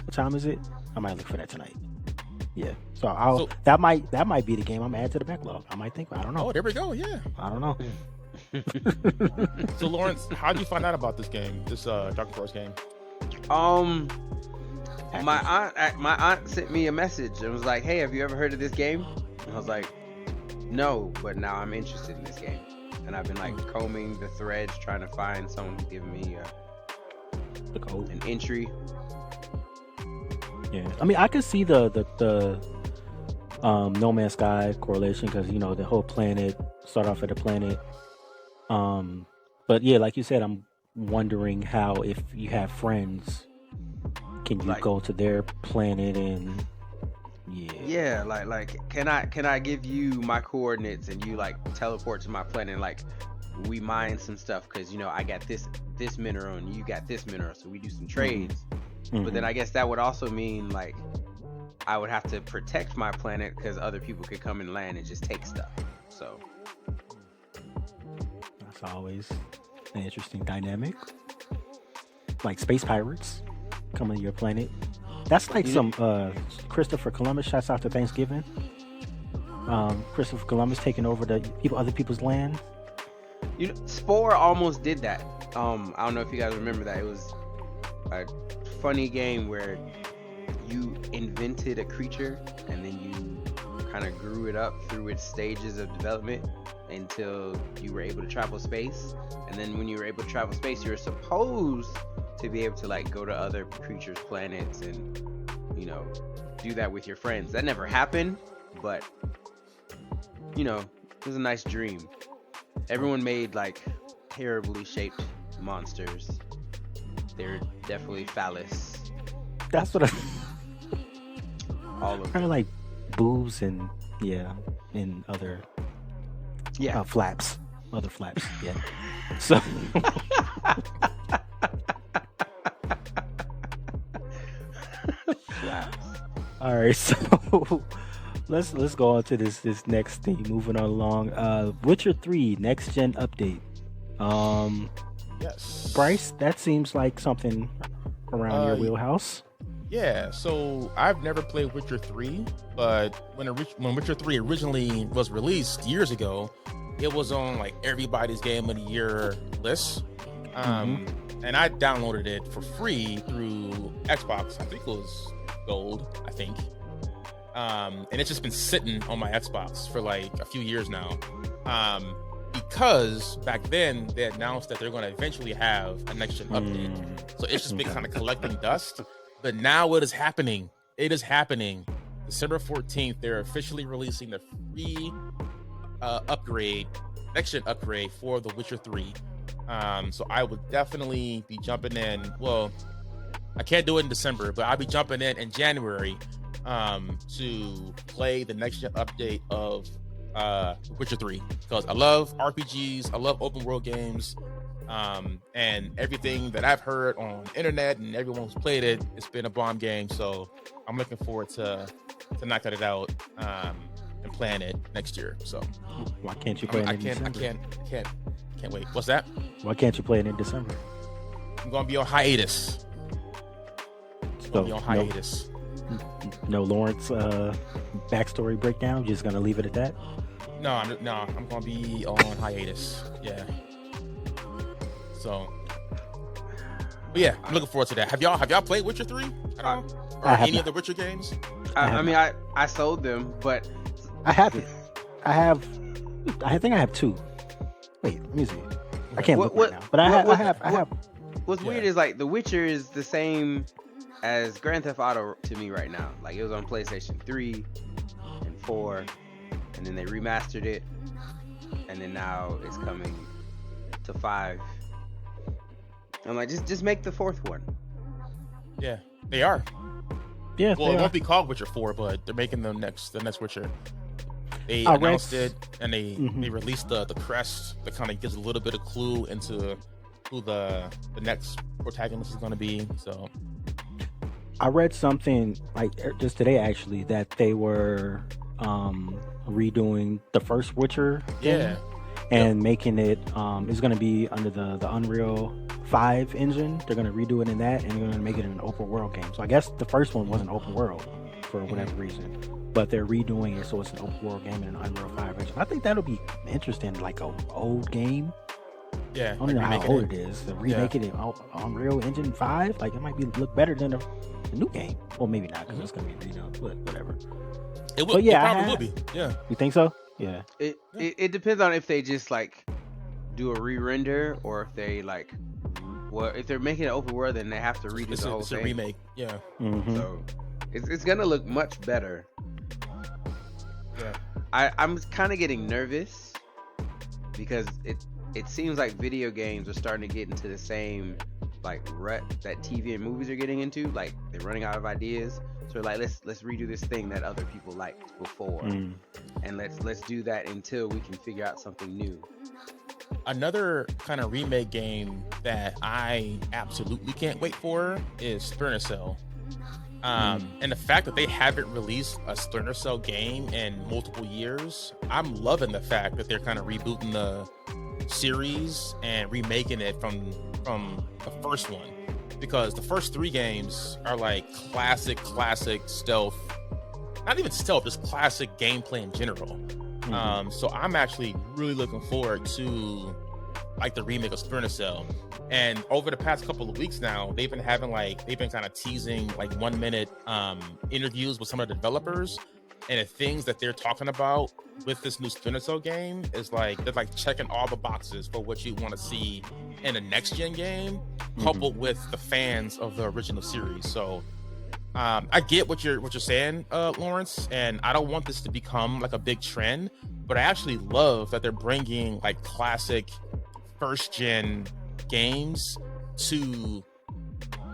Speaker 1: What time is it? I might look for that tonight. Yeah. So that might be the game I'm gonna add to the backlog. I don't know.
Speaker 3: Oh, there we go. Yeah.
Speaker 1: I don't know.
Speaker 3: So Lawrence, how did you find out about this game? This Dark Force game?
Speaker 2: My aunt sent me a message and was like, "Hey, have you ever heard of this game?" And I was like, No, but now I'm interested in this game, and I've been like combing the threads trying to find someone who's giving me
Speaker 1: The code.
Speaker 2: an entry.
Speaker 1: Yeah, I mean, I could see the No Man's Sky correlation because the whole planet start off at a planet. But yeah, like you said, I'm wondering how if you have friends, can you
Speaker 2: Like-
Speaker 1: go to their planet and
Speaker 2: Yeah, like can I give you my coordinates and you like teleport to my planet and like we mine some stuff because I got this mineral and you got this mineral, so we do some trades. But then I guess that would also mean like I would have to protect my planet because other people could come and land and just take stuff. So
Speaker 1: that's always an interesting dynamic. Like space pirates coming to your planet. That's like some Christopher Columbus shots out to Thanksgiving. Christopher Columbus taking over other people's land.
Speaker 2: Spore almost did that. I don't know if you guys remember that. It was a funny game where you invented a creature and then you kind of grew it up through its stages of development until you were able to travel space. And then when you were able to travel space, you were supposed to be able to like go to other creatures' planets and do that with your friends. That never happened, but it was a nice dream. Everyone made like terribly shaped monsters. They're definitely phallus.
Speaker 1: That's what
Speaker 2: All of
Speaker 1: kind
Speaker 2: them.
Speaker 1: of like boobs and other flaps, other flaps. Yeah. So. All right, so let's go on to this next thing. Moving on along, Witcher 3 next gen update.
Speaker 3: Yes.
Speaker 1: Bryce, that seems like something around your wheelhouse.
Speaker 3: Yeah, so I've never played Witcher 3, but when Witcher 3 originally was released years ago, it was on like everybody's game of the year list. And I downloaded it for free through Xbox. I think it was Gold, and it's just been sitting on my Xbox for like a few years now. Because back then they announced that they're going to eventually have a next gen update. So it's just been kind of collecting dust. But now it is happening. It is happening. December 14th, they're officially releasing the free next gen upgrade for The Witcher 3. So I would definitely be jumping in. Well, I can't do it in December, but I'll be jumping in January to play the next gen update of Witcher 3 because I love RPGs, I love open world games, and everything that I've heard on the internet and everyone who's played it, it's been a bomb game. So I'm looking forward to knocking it out and playing it next year. So
Speaker 1: why can't you play it in December?
Speaker 3: I can't wait. What's that?
Speaker 1: Why can't you play it in December?
Speaker 3: I'm gonna be on hiatus. No
Speaker 1: Lawrence backstory breakdown. You're just gonna leave it at that?
Speaker 3: No, I'm gonna be on hiatus. Yeah. So, but yeah, I'm looking forward to that. Have y'all played Witcher 3 at all? Or any of the Witcher games?
Speaker 2: I sold them, but
Speaker 1: I haven't. I think I have 2. Wait, let me see. I can't look right now, but I have.
Speaker 2: What's weird is like The Witcher is the same as Grand Theft Auto to me right now. Like it was on PlayStation 3 and 4, and then they remastered it, and then now it's coming to 5. I'm like, just make the 4th one.
Speaker 3: Yeah, they are.
Speaker 1: Yeah,
Speaker 3: well, it won't be called Witcher 4, but they're making the next Witcher. They announced it, and they released the crest that kind of gives a little bit of clue into who the next protagonist is going to be. So
Speaker 1: I read something like just today actually that they were redoing the first Witcher game and making it it's going to be under the Unreal 5 engine. They're going to redo it in that, and they're going to make it an open world game. So I guess the first one wasn't open world for whatever reason, but they're redoing it so it's an open world game in an Unreal 5 engine. I think that'll be interesting, like an old game.
Speaker 3: Yeah,
Speaker 1: I don't know how old it is. To remake it in Unreal Engine 5, like it might look better than the new game. Well, maybe not because it's gonna be redone, but whatever.
Speaker 3: It will.
Speaker 1: Yeah,
Speaker 3: it probably will be. Yeah.
Speaker 1: You think so? Yeah.
Speaker 2: It depends on if they just like do a re-render or if they like, well, if they're making an open world, then they have to redo the whole
Speaker 3: It's
Speaker 2: thing.
Speaker 3: a remake. Yeah.
Speaker 1: Mm-hmm.
Speaker 2: So it's gonna look much better.
Speaker 3: Yeah.
Speaker 2: I'm kind of getting nervous because it seems like video games are starting to get into the same like rut that TV and movies are getting into. Like they're running out of ideas. So like let's redo this thing that other people liked before, and let's do that until we can figure out something new.
Speaker 3: Another kind of remake game that I absolutely can't wait for is Splinter Cell. And the fact that they haven't released a Splinter Cell game in multiple years, I'm loving the fact that they're kind of rebooting the series and remaking it from the first one, because the first 3 games are like classic stealth, not even stealth, just classic gameplay in general. So I'm actually really looking forward to like the remake of Splinter Cell. And over the past couple of weeks now, they've been kind of teasing like 1-minute interviews with some of the developers, and the things that they're talking about with this new Splinter Cell game is like they're like checking all the boxes for what you want to see in a next gen game, coupled with the fans of the original series. So I get what you're saying, Lawrence, and I don't want this to become like a big trend, but I actually love that they're bringing like classic first gen games to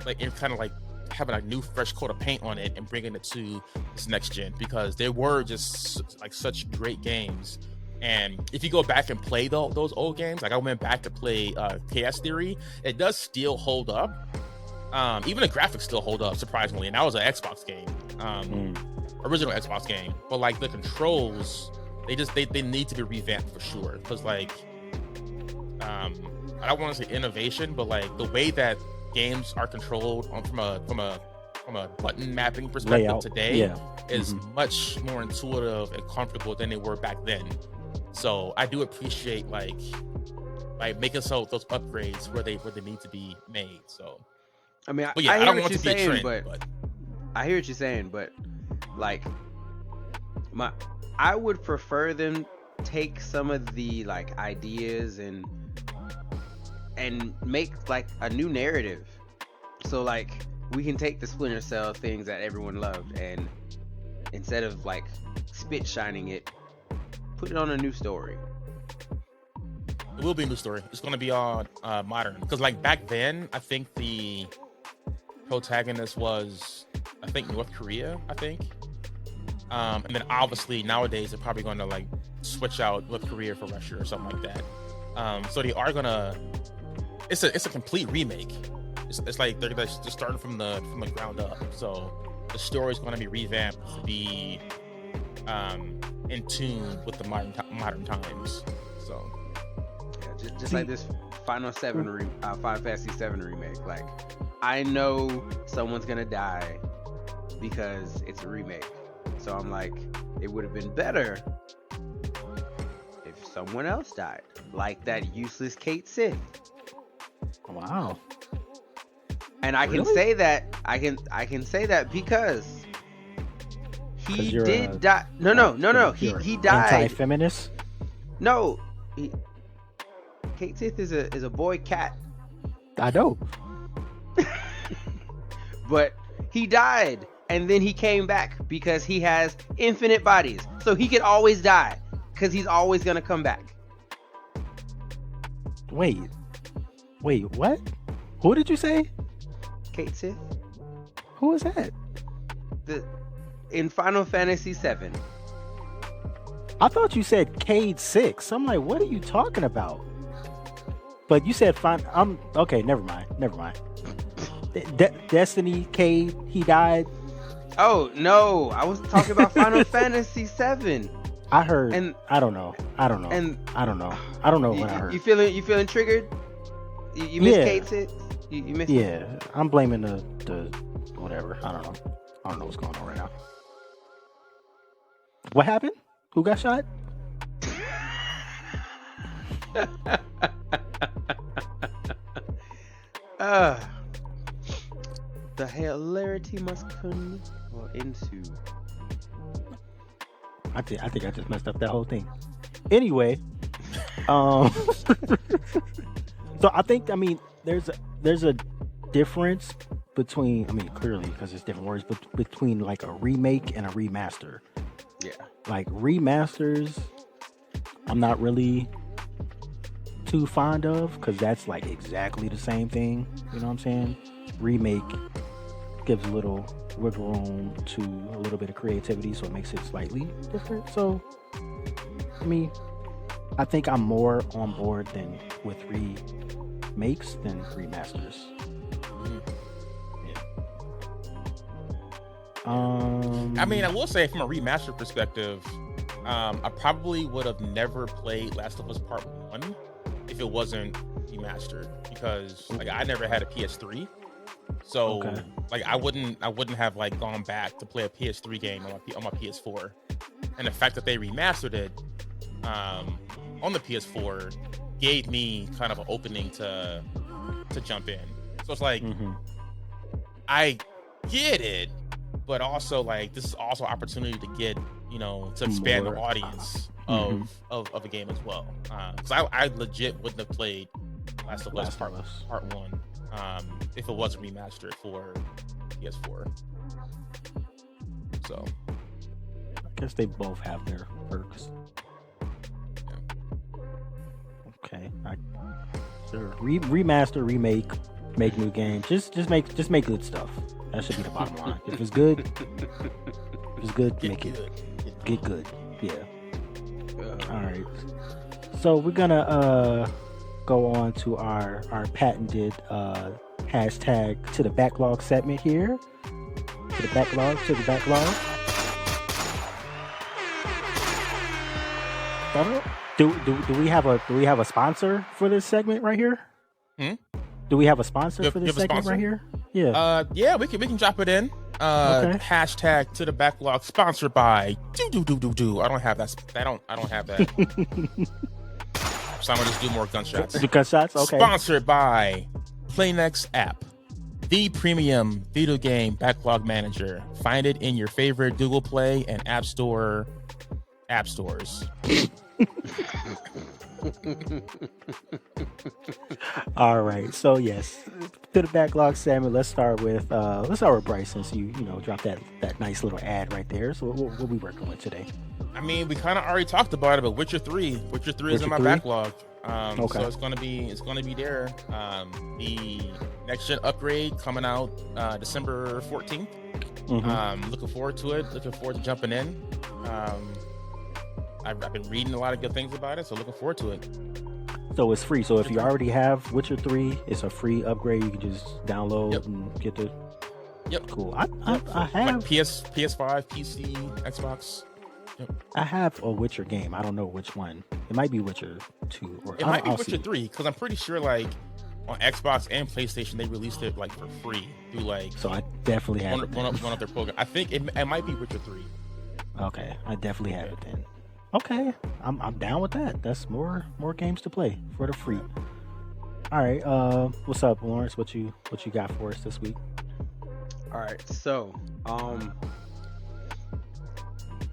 Speaker 3: like kind of like having a new fresh coat of paint on it and bringing it to this next gen, because they were just like such great games. And if you go back and play those old games, like I went back to play Chaos Theory, it does still hold up. Even the graphics still hold up, surprisingly, and that was an Xbox game, original Xbox game. But like the controls, they need to be revamped for sure, because like I don't want to say innovation, but like the way that games are controlled from a button mapping perspective
Speaker 1: Layout.
Speaker 3: today is much more intuitive and comfortable than they were back then. So I do appreciate like making so those upgrades where they need to be made. So
Speaker 2: I mean,
Speaker 3: but yeah,
Speaker 2: I
Speaker 3: I
Speaker 2: hear
Speaker 3: don't
Speaker 2: what
Speaker 3: want
Speaker 2: you're
Speaker 3: to be a
Speaker 2: saying,
Speaker 3: trend,
Speaker 2: but I hear what you're saying, but like I would prefer them take some of the like ideas and make like a new narrative. So like we can take the Splinter Cell things that everyone loved, and instead of like spit shining it, put it on a new story.
Speaker 3: It will be a new story. It's going to be all modern, because like back then, I think the protagonist was North Korea, and then obviously nowadays they're probably going to like switch out North Korea for Russia or something like that. So they are gonna. It's a complete remake. It's like they're just starting from the ground up. So the story is going to be revamped to be in tune with the modern times. So
Speaker 2: yeah, just like this Final Fantasy 7 remake. Like I know someone's gonna die because it's a remake. So I'm like, it would have been better if someone else died, like that useless Kate Sith.
Speaker 1: Wow.
Speaker 2: And I can say that I can say that because he did die. No. He died.
Speaker 1: Anti-feminist?
Speaker 2: No, Kate Sith is a boy cat.
Speaker 1: I know.
Speaker 2: But he died, and then he came back because he has infinite bodies, so he could always die because he's always gonna come back.
Speaker 1: Wait, what? Who did you say?
Speaker 2: Kate Sith.
Speaker 1: Who is that?
Speaker 2: In Final Fantasy 7.
Speaker 1: I thought you said Cade 6. I'm like, what are you talking about? But you said fine. Okay. Never mind. Destiny Cade, he died.
Speaker 2: Oh no, I was talking about Final Fantasy 7.
Speaker 1: I heard.
Speaker 2: And
Speaker 1: I don't know.
Speaker 2: And
Speaker 1: I don't know. I don't know what I heard.
Speaker 2: You feeling triggered? You missed Cade 6? You missed it?
Speaker 1: Yeah, I'm blaming the whatever. I don't know what's going on right now. What happened? Who got shot?
Speaker 2: The hilarity must ensue.
Speaker 1: I think I just messed up that whole thing. Anyway, so I mean, there's a difference between, I mean, clearly because it's different words, but between like a remake and a remaster.
Speaker 2: Yeah.
Speaker 1: Like remasters, I'm not really too fond of because that's like exactly the same thing. You know what I'm saying? Remake gives a little wiggle room to a little bit of creativity, so it makes it slightly different. So, I mean, I think I'm more on board than with remakes than remasters. Yeah.
Speaker 3: I mean, I will say from a remaster perspective, I probably would have never played Last of Us Part 1 if it wasn't remastered, because like I never had a PS3. So like I wouldn't have like gone back to play a PS3 game on my PS4. And the fact that they remastered it on the PS4 gave me kind of an opening to jump in. So it's like I get it, but also like this is also an opportunity to get, you know, to expand the audience of a game as well. Because I legit wouldn't have played Last of Us Part 1 if it wasn't remastered for PS4. So
Speaker 1: I guess they both have their perks. Okay, sure. Remaster, remake, make new games. Just make good stuff. That should be the bottom line. If it's good, make it. Get good. Yeah. All right. So we're gonna go on to our patented hashtag to the backlog segment here. To the backlog. Do we have a sponsor for this segment right here? Do we have a sponsor for this segment right here? Yeah.
Speaker 3: Yeah, we can drop it in. Hashtag to the backlog, sponsored by do. I don't have that. I don't have that. So I'm gonna just do more gunshots.
Speaker 1: Do gunshots? Okay.
Speaker 3: Sponsored by PlayNext app, the premium video game backlog manager. Find it in your favorite Google Play and App Store stores.
Speaker 1: All right. So yes, to the backlog segment. Let's start with Bryce, since you dropped that nice little ad right there. So what we working with today?
Speaker 3: I mean, we kind of already talked about it, but Witcher 3 is in my backlog. So it's gonna be there. The next gen upgrade coming out December 14th. Looking forward to it. Looking forward to jumping in. I've been reading a lot of good things about it, so looking forward to it.
Speaker 1: So it's free. So if you already have Witcher 3, it's a free upgrade. You can just download and get the.
Speaker 3: Yep.
Speaker 1: Cool. I have
Speaker 3: like PS5, PC, Xbox. Yep.
Speaker 1: I have a Witcher game. I don't know which one. It might be Witcher 2 or
Speaker 3: it might be Witcher 3, because I'm pretty sure like on Xbox and PlayStation they released it like for free through like.
Speaker 1: So I definitely have
Speaker 3: one of their programs. I think it might be Witcher 3.
Speaker 1: Okay, I definitely have it then. Okay, I'm down with that. That's more games to play for the free. All right, what's up, Lawrence? What you got for us this week?
Speaker 2: All right, so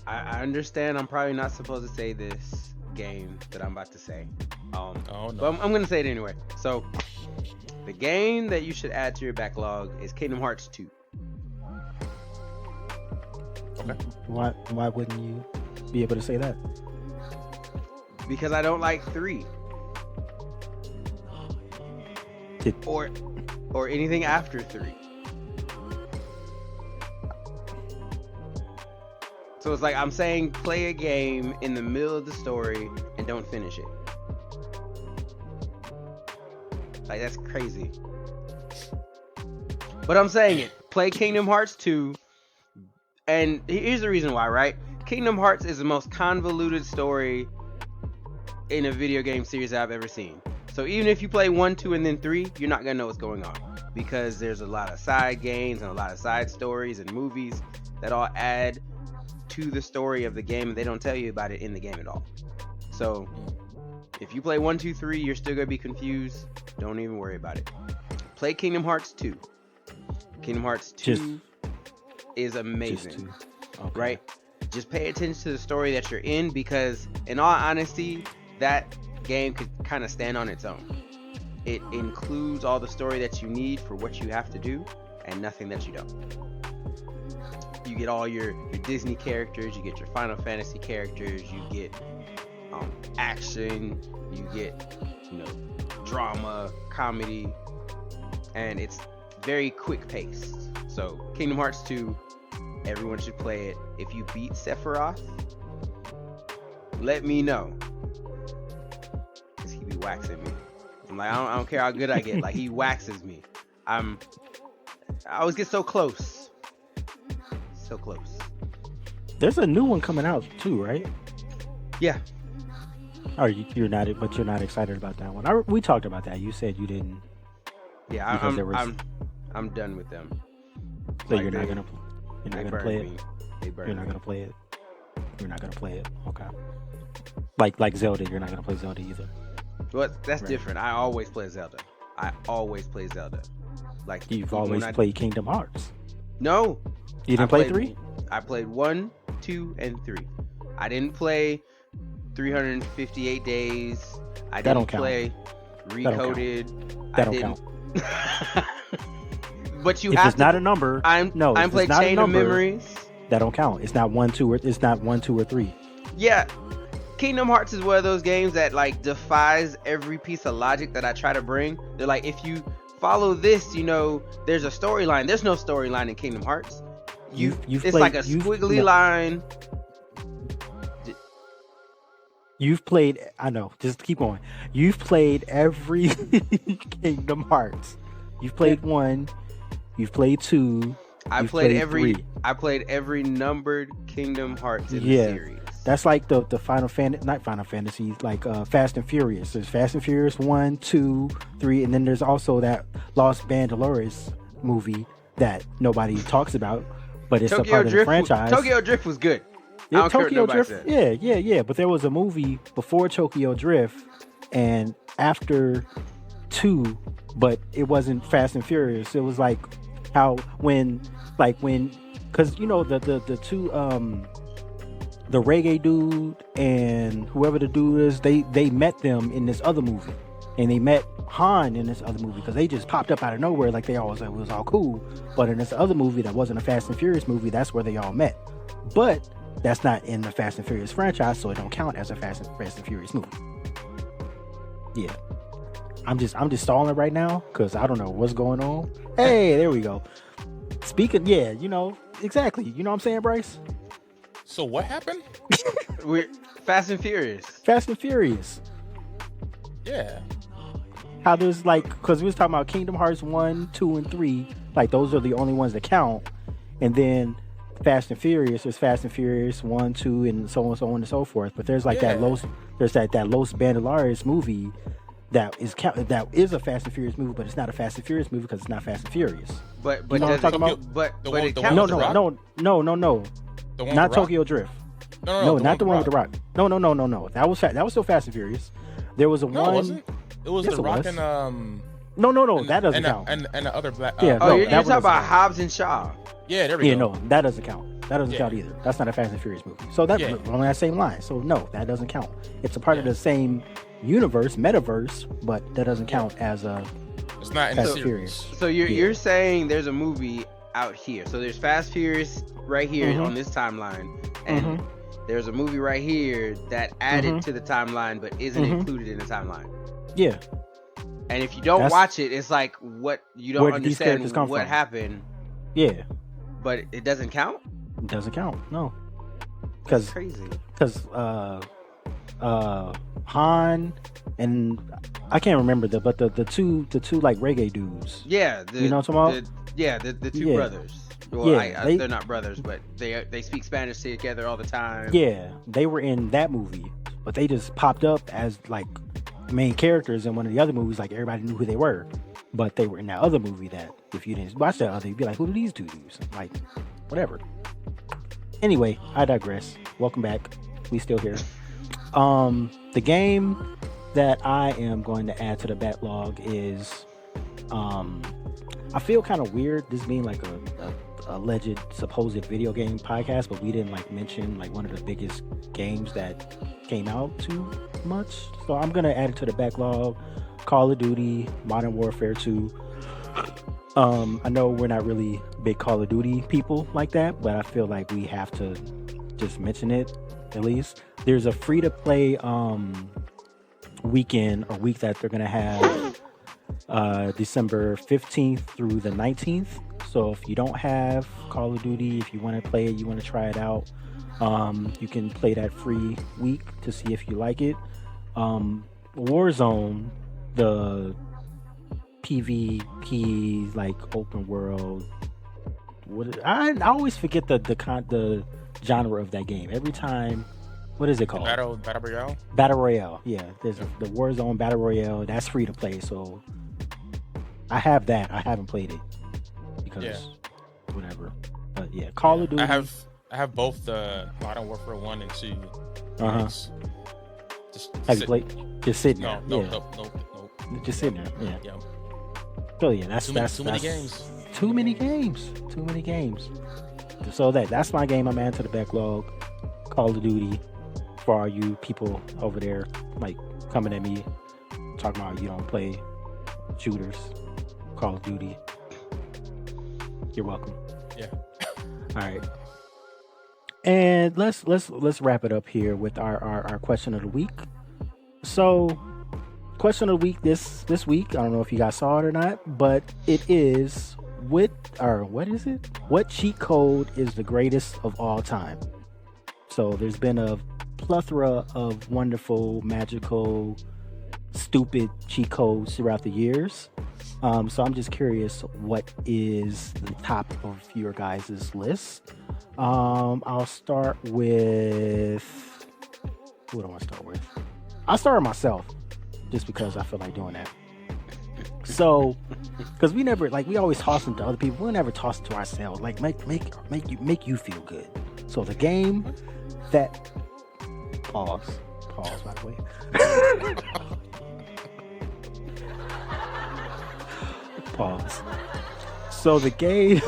Speaker 2: I understand I'm probably not supposed to say this game that I'm about to say.
Speaker 3: Oh no.
Speaker 2: But I'm gonna say it anyway. So the game that you should add to your backlog is Kingdom Hearts 2.
Speaker 3: Okay.
Speaker 1: Why wouldn't you be able to say that?
Speaker 2: Because I don't like 3. Or anything after 3. So it's like I'm saying play a game in the middle of the story and don't finish it. Like, that's crazy. But I'm saying it. Play Kingdom Hearts 2. And here's the reason why, right? Kingdom Hearts is the most convoluted story in a video game series I've ever seen. So even if you play 1, 2, and then 3, you're not going to know what's going on. Because there's a lot of side games and a lot of side stories and movies that all add to the story of the game, and they don't tell you about it in the game at all. So if you play 1, 2, 3, you're still going to be confused. Don't even worry about it. Play Kingdom Hearts 2. Kingdom Hearts 2 is amazing.
Speaker 1: Okay.
Speaker 2: Right? just pay attention to the story that you're in, because in all honesty, that game could kind of stand on its own. It includes all the story that you need for what you have to do, and nothing that you don't. You get all your Disney characters, you get your Final Fantasy characters, you get action, you get drama, comedy, and it's very quick paced. So Kingdom Hearts 2, everyone should play it. If you beat Sephiroth, let me know, because he be waxing me. I'm like, I don't care how good I get, like he waxes me. I always get so close. So close.
Speaker 1: There's a new one coming out too, right?
Speaker 2: Yeah.
Speaker 1: Oh, you're not excited about that one. We talked about that. You said you didn't.
Speaker 2: Yeah, I'm done with them.
Speaker 1: So like you're not gonna play it.
Speaker 2: You're
Speaker 1: not gonna play it. You're not gonna play it. Okay. Like Zelda, you're not gonna play Zelda either.
Speaker 2: Well, that's different. I always play Zelda. Like
Speaker 1: you've always played Kingdom Hearts.
Speaker 2: No.
Speaker 1: You didn't play 3?
Speaker 2: I played 1, 2, and 3. I didn't play 358 Days. I didn't play Recoded.
Speaker 1: That don't count.
Speaker 2: But you
Speaker 1: if
Speaker 2: have
Speaker 1: it's
Speaker 2: to.
Speaker 1: not a number.
Speaker 2: I'm playing Chain of Memories.
Speaker 1: That don't count. It's not 1, 2, or 3.
Speaker 2: Yeah. Kingdom Hearts is one of those games that like defies every piece of logic that I try to bring. They're like, if you follow this, there's a storyline. There's no storyline in Kingdom Hearts. It's like a squiggly line.
Speaker 1: You've played. I know. Just keep going. You've played every Kingdom Hearts. You've played 1. You've played 2.
Speaker 2: I played every numbered Kingdom Hearts in the series.
Speaker 1: That's like the not Final Fantasy, like Fast and Furious. There's Fast and Furious 1, 2, 3, and then there's also that Lost Bandolores movie that nobody talks about, but it's
Speaker 2: Tokyo
Speaker 1: a part of the
Speaker 2: Drift
Speaker 1: franchise.
Speaker 2: Tokyo Drift was good.
Speaker 1: Yeah, Tokyo Drift. Yeah. But there was a movie before Tokyo Drift and after 2, but it wasn't Fast and Furious. It was like when because the two the reggae dude and whoever the dude is, they met them in this other movie, and they met Han in this other movie because they just popped up out of nowhere like they always it was all cool. But in this other movie that wasn't a Fast and Furious movie, that's where they all met. But that's not in the Fast and Furious franchise, so it don't count as a Fast and Furious movie. Yeah, I'm just stalling right now because I don't know what's going on. Hey, there we go. Speaking, exactly. You know what I'm saying, Bryce?
Speaker 3: So what happened?
Speaker 2: We're Fast and Furious.
Speaker 1: Fast and Furious.
Speaker 3: Yeah.
Speaker 1: How there's because we was talking about Kingdom Hearts 1, 2, and 3. Like those are the only ones that count. And then Fast and Furious, there's Fast and Furious 1, 2, and so on and so forth. But there's that Los Bandolores movie that is a Fast and Furious movie, but it's not a Fast and Furious movie because it's not Fast and Furious.
Speaker 2: But
Speaker 1: you know what I'm talking about?
Speaker 2: But it
Speaker 1: No. Not Tokyo Drift.
Speaker 3: No,
Speaker 1: not the one with the Rock. No. That was still Fast and Furious. There was a
Speaker 3: no,
Speaker 1: one.
Speaker 3: It wasn't. It was the Rock and
Speaker 1: No, that doesn't count.
Speaker 3: And the other black.
Speaker 1: Yeah,
Speaker 2: you're talking about Hobbs and Shaw.
Speaker 3: Yeah, there we go.
Speaker 1: No, that doesn't count. That doesn't count either. That's not a Fast and Furious movie. So that's on that same line. So no, that doesn't count. It's a part of the same universe, metaverse, but that doesn't count as a.
Speaker 3: It's not in
Speaker 1: Fast
Speaker 3: the series.
Speaker 1: Furious.
Speaker 2: So you're saying there's a movie out here. So there's Fast Furious right here on this timeline, and there's a movie right here that added to the timeline but isn't included in the timeline.
Speaker 1: Yeah.
Speaker 2: And if you don't watch it, it's like what you don't understand what happened.
Speaker 1: Yeah.
Speaker 2: But it doesn't count?
Speaker 1: It doesn't count. No.
Speaker 2: That's crazy.
Speaker 1: Because Han and I can't remember but the two like reggae dudes.
Speaker 2: Yeah,
Speaker 1: you know what I'm talking about?
Speaker 2: The two brothers. Well, they're not brothers, but they speak Spanish together all the time.
Speaker 1: Yeah, they were in that movie, but they just popped up as like main characters in one of the other movies. Like everybody knew who they were, but they were in that other movie that if you didn't watch that other, you'd be like, who do these two dudes? Like, whatever. Anyway, I digress. Welcome back. We still here. The game that I am going to add to the backlog is I feel kind of weird this being like alleged supposed video game podcast, but we didn't like mention like one of the biggest games that came out too much. So I'm gonna add it to the backlog. Call of Duty, Modern Warfare 2. I know we're not really big Call of Duty people like that, but I feel like we have to just mention it at least. There's a free to play week that they're gonna have December 15th through the 19th. So if you don't have Call of Duty, if you want to play it, you want to try it out, you can play that free week to see if you like it. Warzone, the PvP like open world. I always forget the genre of that game every time. What is it called?
Speaker 3: Battle Royale.
Speaker 1: Battle Royale. Yeah, there's the Warzone Battle Royale. That's free to play. So I have that. I haven't played it because whatever. But yeah, Call of Duty.
Speaker 3: I have both the Modern Warfare 1 and 2.
Speaker 1: Have you played? Just sitting there.
Speaker 3: No.
Speaker 1: Just sitting there. Yeah.
Speaker 3: Yeah.
Speaker 1: So yeah, that's
Speaker 3: too many games.
Speaker 1: Too many games. So that's my game I'm adding to the backlog. Call of Duty. For all you people over there like coming at me talking about you don't play shooters, Call of Duty. You're welcome.
Speaker 3: Yeah.
Speaker 1: All right. And let's wrap it up here with our question of the week. So, question of the week this week, I don't know if you guys saw it or not, but it is what is it? What cheat code is the greatest of all time? So, there's been a plethora of wonderful, magical, stupid cheat codes throughout the years. So I'm just curious, what is the top of your guys' list? I'll start with... Who do I want to start with? I'll start with myself, just because I feel like doing that. So, because we always toss them to other people. We'll never toss it to ourselves. Like, make you feel good. So the game that... Pause, by the way. Pause. So the game,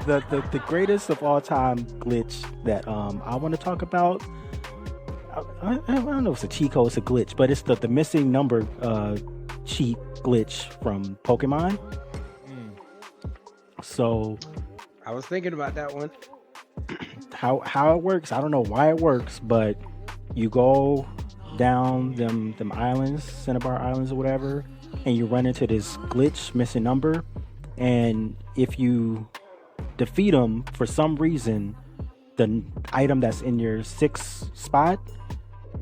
Speaker 1: the greatest of all time glitch that I want to talk about. I don't know if it's a cheat code, it's a glitch, but it's the missing number cheat glitch from Pokemon. So
Speaker 2: I was thinking about that one.
Speaker 1: How it works, I don't know why it works, but you go down them islands, Cinnabar Islands or whatever, and you run into this glitch missing number, and if you defeat them for some reason, the item that's in your 6th spot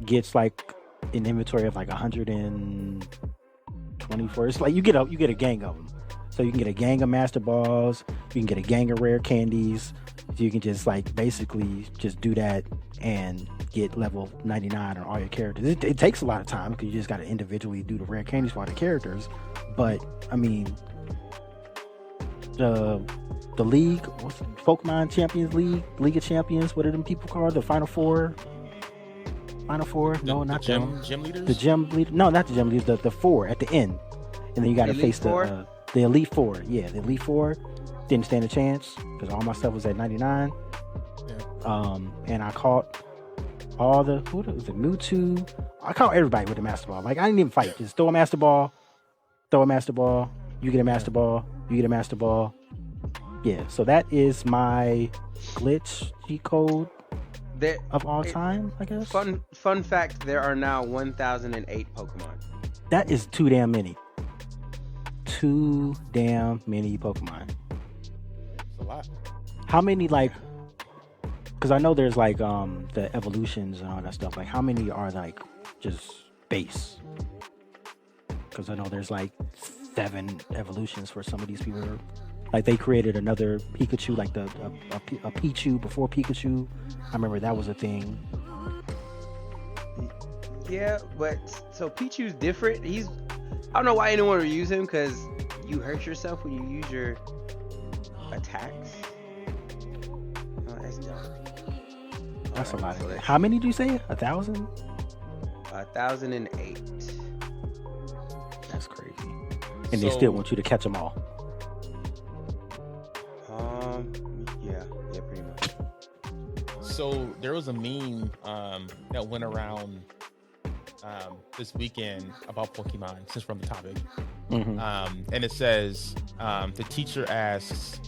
Speaker 1: gets like an inventory of like 124. It's like you get a gang of them. So you can get a gang of Master Balls, you can get a gang of rare candies. So you can just like basically just do that and get level 99 on all your characters. It takes a lot of time because you just got to individually do the rare candies for all the characters. But I mean, the league, what's the Pokemon Champions League of Champions, what are them people called? The Final Four? No, not them.
Speaker 3: Gym leaders?
Speaker 1: The gym leader? No, not the gym leaders. The 4 at the end, and then you got to face the Elite Four. Yeah, the Elite Four didn't stand a chance because all my stuff was at 99. Yeah. And I caught all the Mewtwo. I caught everybody with the Master Ball. Like I didn't even fight. Just throw a Master Ball. You get a Master Ball. You get a Master Ball. Yeah. So that is my glitch cheat code of all time, I guess.
Speaker 2: Fun fact: there are now 1,008 Pokemon.
Speaker 1: That is too damn many. Too damn many Pokemon.
Speaker 3: That's a lot.
Speaker 1: How many, like, because I know there's like the evolutions and all that stuff. Like, how many are like just base? Because I know there's like 7 evolutions for some of these people. Like they created another Pikachu, like a Pichu before Pikachu. I remember that was a thing.
Speaker 2: Yeah, but so Pichu's different. I don't know why anyone would use him, because you hurt yourself when you use your attacks. Oh, that's dumb.
Speaker 1: That's a lot. How many do you say? 1,000?
Speaker 2: 1,008.
Speaker 1: That's crazy. And they still want you to catch them all.
Speaker 2: Yeah.
Speaker 3: So there was a meme that went around this weekend about Pokemon, since we're on the topic. And it says, the teacher asks,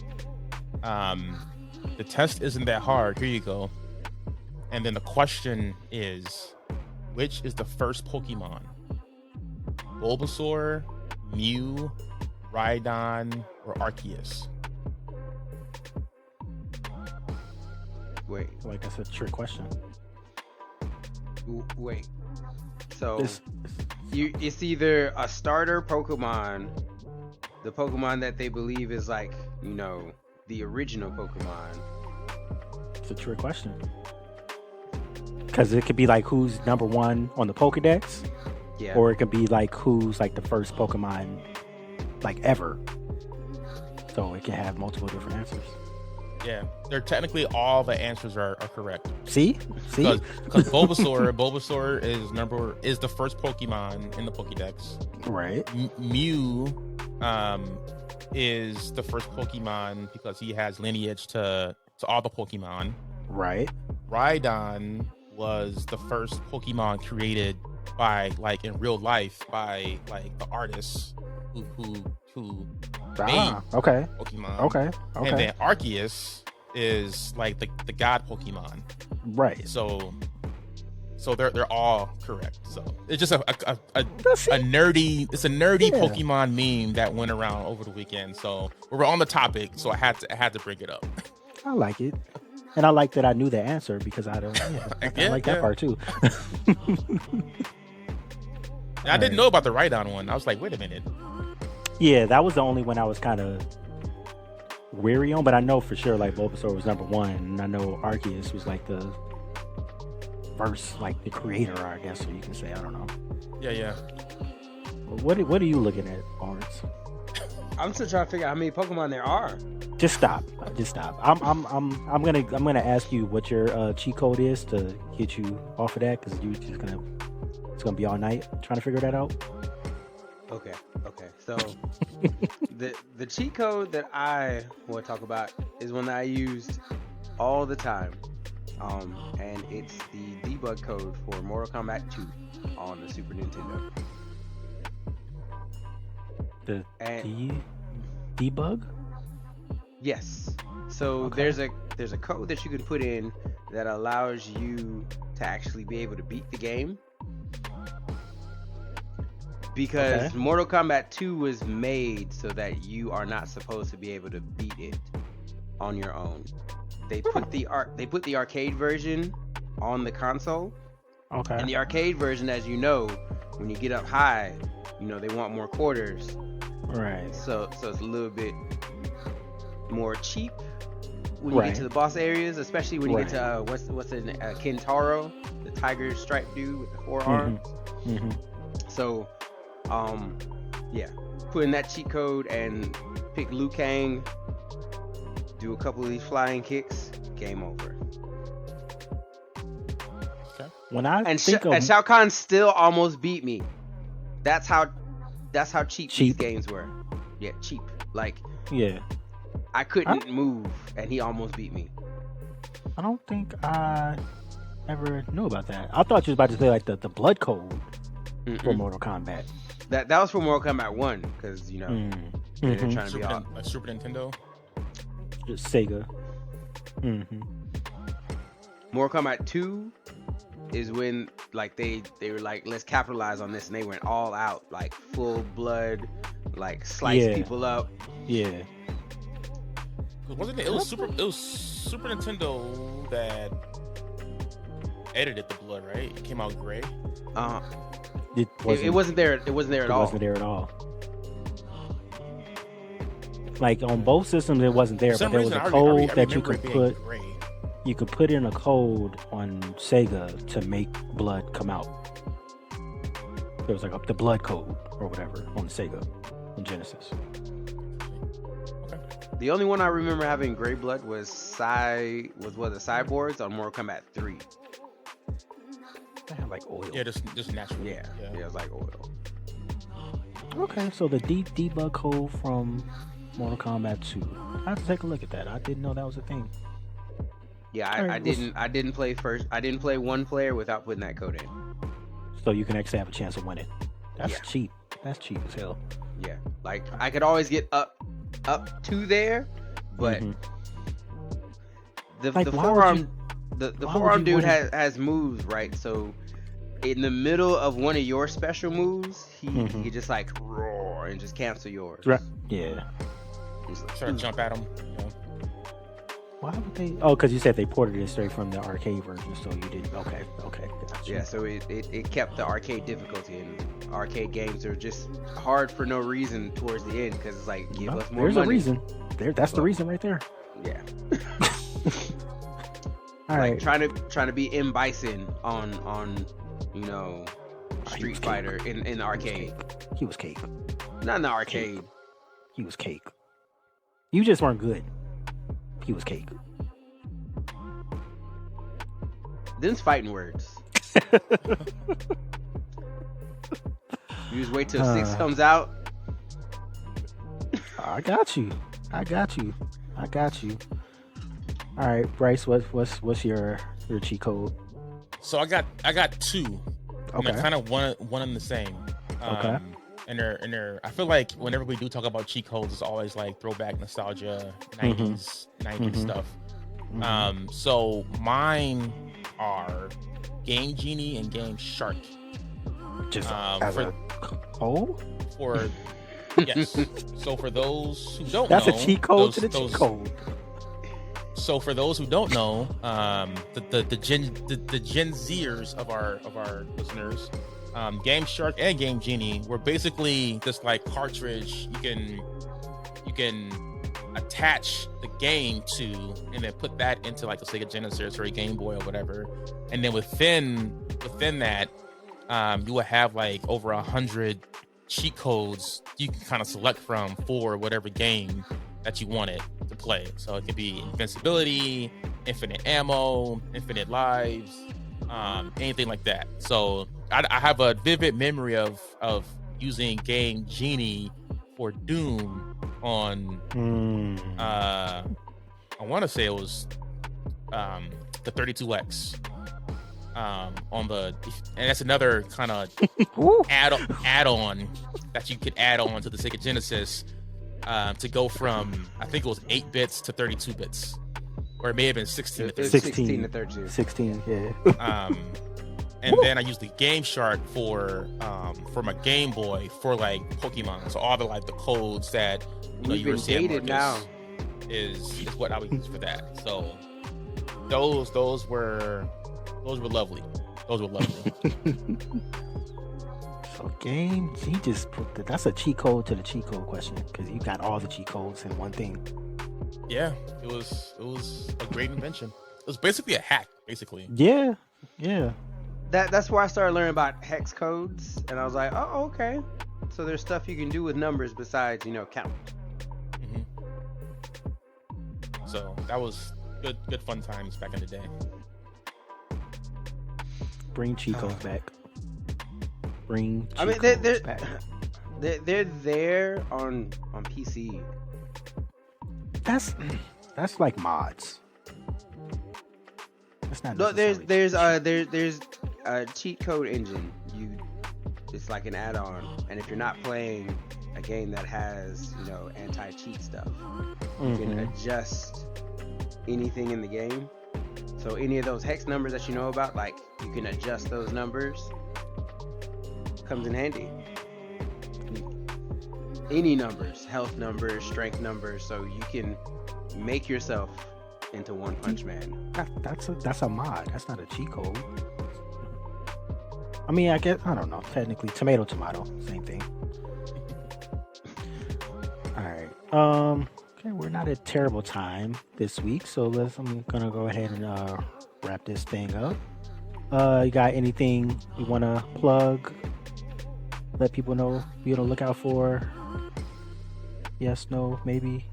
Speaker 3: the test isn't that hard. Here you go. And then the question is, which is the first Pokemon? Bulbasaur, Mew, Rhydon, or Arceus?
Speaker 2: Wait.
Speaker 1: Like, that's a trick question.
Speaker 2: Wait. So
Speaker 1: This-
Speaker 2: it's either a starter Pokemon, the Pokemon that they believe is like, you know, the original Pokemon.
Speaker 1: It's a trick question. Because it could be like who's number one on the Pokedex,
Speaker 2: Yeah.
Speaker 1: or it could be like who's like the first Pokemon like ever. So it can have multiple different answers.
Speaker 3: Yeah, they're technically all the answers are correct.
Speaker 1: See?
Speaker 3: Because Bulbasaur is the first Pokemon in the Pokédex.
Speaker 1: Right.
Speaker 3: Mew is the first Pokemon because he has lineage to all the Pokemon.
Speaker 1: Right.
Speaker 3: Rhydon was the first Pokemon created by, like, in real life, by like the artists who made
Speaker 1: Okay.
Speaker 3: Pokemon.
Speaker 1: Okay. Okay.
Speaker 3: And then Arceus is like the god Pokemon.
Speaker 1: Right.
Speaker 3: So they're all correct. So it's just a
Speaker 1: That's it.
Speaker 3: nerdy
Speaker 1: Yeah.
Speaker 3: Pokemon meme that went around over the weekend. So we were on the topic, so I had to bring it up.
Speaker 1: I like it. And I like that I knew the answer because I don't. Yeah, I
Speaker 3: Yeah,
Speaker 1: like that
Speaker 3: yeah.
Speaker 1: part too.
Speaker 3: And I didn't know about the Rhydon one. I was like, wait a minute.
Speaker 1: Yeah, that was the only one I was kind of weary on, but I know for sure like Bulbasaur was number one, and I know Arceus was like the first, like the creator, I guess, so you can say. I don't know.
Speaker 3: Yeah.
Speaker 1: What are you looking at, Lawrence?
Speaker 2: I'm still trying to figure out how many Pokemon there are.
Speaker 1: Just stop. Just stop. I'm gonna ask you what your cheat code is to get you off of that, because it's gonna be all night trying to figure that out.
Speaker 2: Okay. So the cheat code that I want to talk about is one that I used all the time. And it's the debug code for Mortal Kombat 2 on the Super Nintendo.
Speaker 1: The
Speaker 2: And
Speaker 1: debug.
Speaker 2: yes. So
Speaker 1: Okay.
Speaker 2: there's a code that you can put in that allows you to actually be able to beat the game. Because
Speaker 1: Okay.
Speaker 2: Mortal Kombat 2 was made so that you are not supposed to be able to beat it on your own. They put the arcade version on the console,
Speaker 1: Okay.
Speaker 2: and the arcade version, as you know, when you get up high, you know they want more quarters.
Speaker 1: Right.
Speaker 2: So it's a little bit more cheap when you
Speaker 1: Right.
Speaker 2: get to the boss areas, especially when you get
Speaker 1: Right.
Speaker 2: to what's it, Kintaro, the tiger stripe dude with the four arms.
Speaker 1: Mm-hmm.
Speaker 2: So, yeah, put in that cheat code and pick Liu Kang, do a couple of these flying kicks, game over.
Speaker 1: When I
Speaker 2: And
Speaker 1: think of
Speaker 2: and Shao Kahn still almost beat me. That's how cheap these
Speaker 1: Cheap.
Speaker 2: games were. Yeah, cheap. Like
Speaker 1: yeah,
Speaker 2: I couldn't move, and he almost beat me.
Speaker 1: I don't think I ever knew about that. I thought you was about to say like the blood code for
Speaker 2: Mm-mm.
Speaker 1: Mortal Kombat.
Speaker 2: That was for Mortal Kombat 1, because you know they're
Speaker 1: Mm-hmm.
Speaker 2: trying to be all.
Speaker 3: Super Nintendo.
Speaker 1: Just Sega. Mm-hmm.
Speaker 2: Mortal Kombat 2 is when like they were like, let's capitalize on this, and they went all out, like full blood, like slice
Speaker 1: Yeah.
Speaker 2: people up.
Speaker 1: Yeah.
Speaker 3: Wasn't it? It was Super Nintendo that edited the blood, right? It came out gray.
Speaker 2: It wasn't there. It wasn't there at
Speaker 1: It
Speaker 2: all.
Speaker 1: wasn't there at all. Like on both systems, it wasn't there,
Speaker 3: For some
Speaker 1: but there was
Speaker 3: reason,
Speaker 1: a
Speaker 3: I
Speaker 1: code that you
Speaker 3: remember
Speaker 1: could
Speaker 3: it being
Speaker 1: put.
Speaker 3: gray.
Speaker 1: You could put in a code on Sega to make blood come out. There was like the blood code or whatever on Sega, on Genesis.
Speaker 2: The only one I remember having gray blood was the Cyborgs on Mortal Kombat 3.
Speaker 1: They have like oil.
Speaker 3: Yeah, just natural.
Speaker 2: Yeah, it was like oil.
Speaker 1: Okay, so the debug code from Mortal Kombat 2. I have to take a look at that. I didn't know that was a thing.
Speaker 2: Yeah,
Speaker 1: All right,
Speaker 2: I didn't play first. I didn't play one player without putting that code in.
Speaker 1: So you can actually have a chance of winning. That's
Speaker 2: Yeah.
Speaker 1: cheap. That's cheap as hell.
Speaker 2: Yeah, like I could always get up to there, but
Speaker 1: Mhm.
Speaker 2: the
Speaker 1: Like,
Speaker 2: the
Speaker 1: why would
Speaker 2: forearm
Speaker 1: you-
Speaker 2: the
Speaker 1: why would
Speaker 2: forearm
Speaker 1: you
Speaker 2: dude
Speaker 1: wanna-
Speaker 2: has moves, right? So in the middle of one of your special moves, he
Speaker 1: Mhm.
Speaker 2: could just like roar and just cancel yours.
Speaker 1: Right. Yeah.
Speaker 2: He's like,
Speaker 3: Try to jump at him. You know?
Speaker 1: Why would they? Oh, because you said they ported it straight from the arcade version, so you didn't. Okay. Gotcha.
Speaker 2: yeah, so it kept the arcade difficulty, and arcade games are just hard for no reason towards the end because it's like give
Speaker 1: No,
Speaker 2: us more
Speaker 1: there's
Speaker 2: money.
Speaker 1: a reason. That's the
Speaker 2: Well,
Speaker 1: reason right there.
Speaker 2: Yeah.
Speaker 1: All
Speaker 2: Like
Speaker 1: right.
Speaker 2: trying to be M Bison on you know
Speaker 1: was
Speaker 2: Street
Speaker 1: cake.
Speaker 2: Fighter in the arcade.
Speaker 1: He was cake.
Speaker 2: Not in the arcade.
Speaker 1: He was cake. You just weren't good. He was cake.
Speaker 2: Them's fighting words. You just wait till 6 comes out.
Speaker 1: I got you. All right, Bryce. What's your cheat code?
Speaker 3: So I got two. And
Speaker 1: Okay.
Speaker 3: they're kind of one and the same.
Speaker 1: Okay.
Speaker 3: And they're I feel like whenever we do talk about cheat codes, it's always like throwback nostalgia, 90s stuff.
Speaker 1: Mhm.
Speaker 3: So mine are Game Genie and Game Shark.
Speaker 1: Just as
Speaker 3: for,
Speaker 1: a whole.
Speaker 3: for yes. So for those who don't
Speaker 1: That's
Speaker 3: know,
Speaker 1: a cheat code to the cheat code.
Speaker 3: So for those who don't know, the Gen Zers of our listeners, Game Shark and Game Genie were basically just like cartridge you can attach the game to, and then put that into like a Sega Genesis or a Game Boy or whatever, and then within that, you will have like over 100 cheat codes you can kind of select from for whatever game that you wanted to play. So it could be invincibility, infinite ammo, infinite lives, anything like that. So I have a vivid memory of using Game Genie for Doom on I want to say it was the 32X on the, and that's another kind of add-on that you could add on to the Sega Genesis to go from, I think it was 8 bits to 32 bits, or it may have been 16 to 32.
Speaker 2: 16 to 32.
Speaker 1: 16, yeah.
Speaker 3: And then I used the Game Shark for my Game Boy for like Pokemon. So all the like the codes that
Speaker 2: We've
Speaker 3: you were
Speaker 2: been
Speaker 3: saying,
Speaker 2: dated
Speaker 3: Marcus,
Speaker 2: now.
Speaker 3: is what I would use for that. So those were lovely. Those were lovely.
Speaker 1: So he just put that's a cheat code to the cheat code question, because you got all the cheat codes in one thing.
Speaker 3: Yeah, it was a great invention. It was basically a hack, basically.
Speaker 1: Yeah.
Speaker 2: That's where I started learning about hex codes, and I was like, oh, okay. So there's stuff you can do with numbers besides, count.
Speaker 3: Mm-hmm. So that was good fun times back in the day.
Speaker 1: Bring cheat codes back. Bring cheat
Speaker 2: I mean,
Speaker 1: codes back.
Speaker 2: they're there on PC.
Speaker 1: That's like mods. That's not
Speaker 2: No,
Speaker 1: necessarily
Speaker 2: there's a cheat code engine. It's like an add-on, and if you're not playing a game that has anti-cheat stuff, you can adjust anything in the game. So any of those hex numbers that you know about, like, you can adjust those numbers. Comes in handy. Any numbers, health numbers, strength numbers, so you can make yourself into One Punch Man.
Speaker 1: That's a mod. That's not a cheat code. I mean, I don't know. Technically, tomato, same thing. All right. Okay, we're not at terrible time this week, so I'm gonna go ahead and wrap this thing up. You got anything you want to plug? Let people know, be on the lookout for? Yes, no, maybe.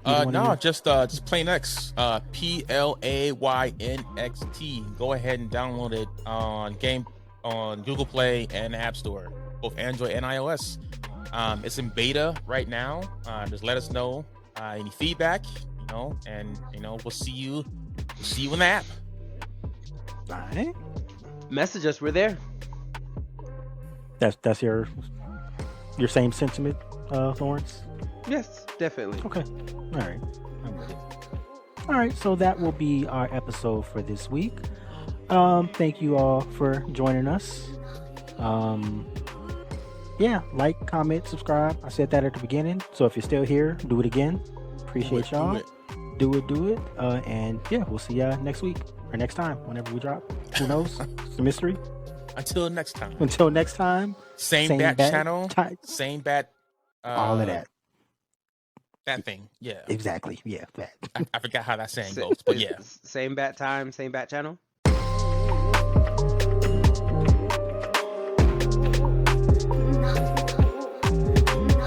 Speaker 3: No, just Plain X, PLAYNXT. Go ahead and download it on Google Play and App Store, both Android and iOS. It's in beta right now. Just let us know any feedback, and we'll see you See you in the app.
Speaker 1: All right.
Speaker 2: Message us. We're there.
Speaker 1: That's your same sentiment, Lawrence?
Speaker 2: Yes, definitely.
Speaker 1: Okay. All right. I'm with it. All right. So that will be our episode for this week. Thank you all for joining us. Yeah, like, comment, subscribe. I said that at the beginning. So if you're still here, do it again. Appreciate y'all. Do it. And yeah, we'll see ya next week or next time, whenever we drop. Who knows? It's a mystery.
Speaker 3: Until next time. Same bat channel. Same bat.
Speaker 2: Uh,
Speaker 1: all of that.
Speaker 3: That thing. Yeah.
Speaker 1: Exactly. Yeah, that.
Speaker 3: I forgot how that saying goes, but yeah.
Speaker 2: Same bat time, same bat channel.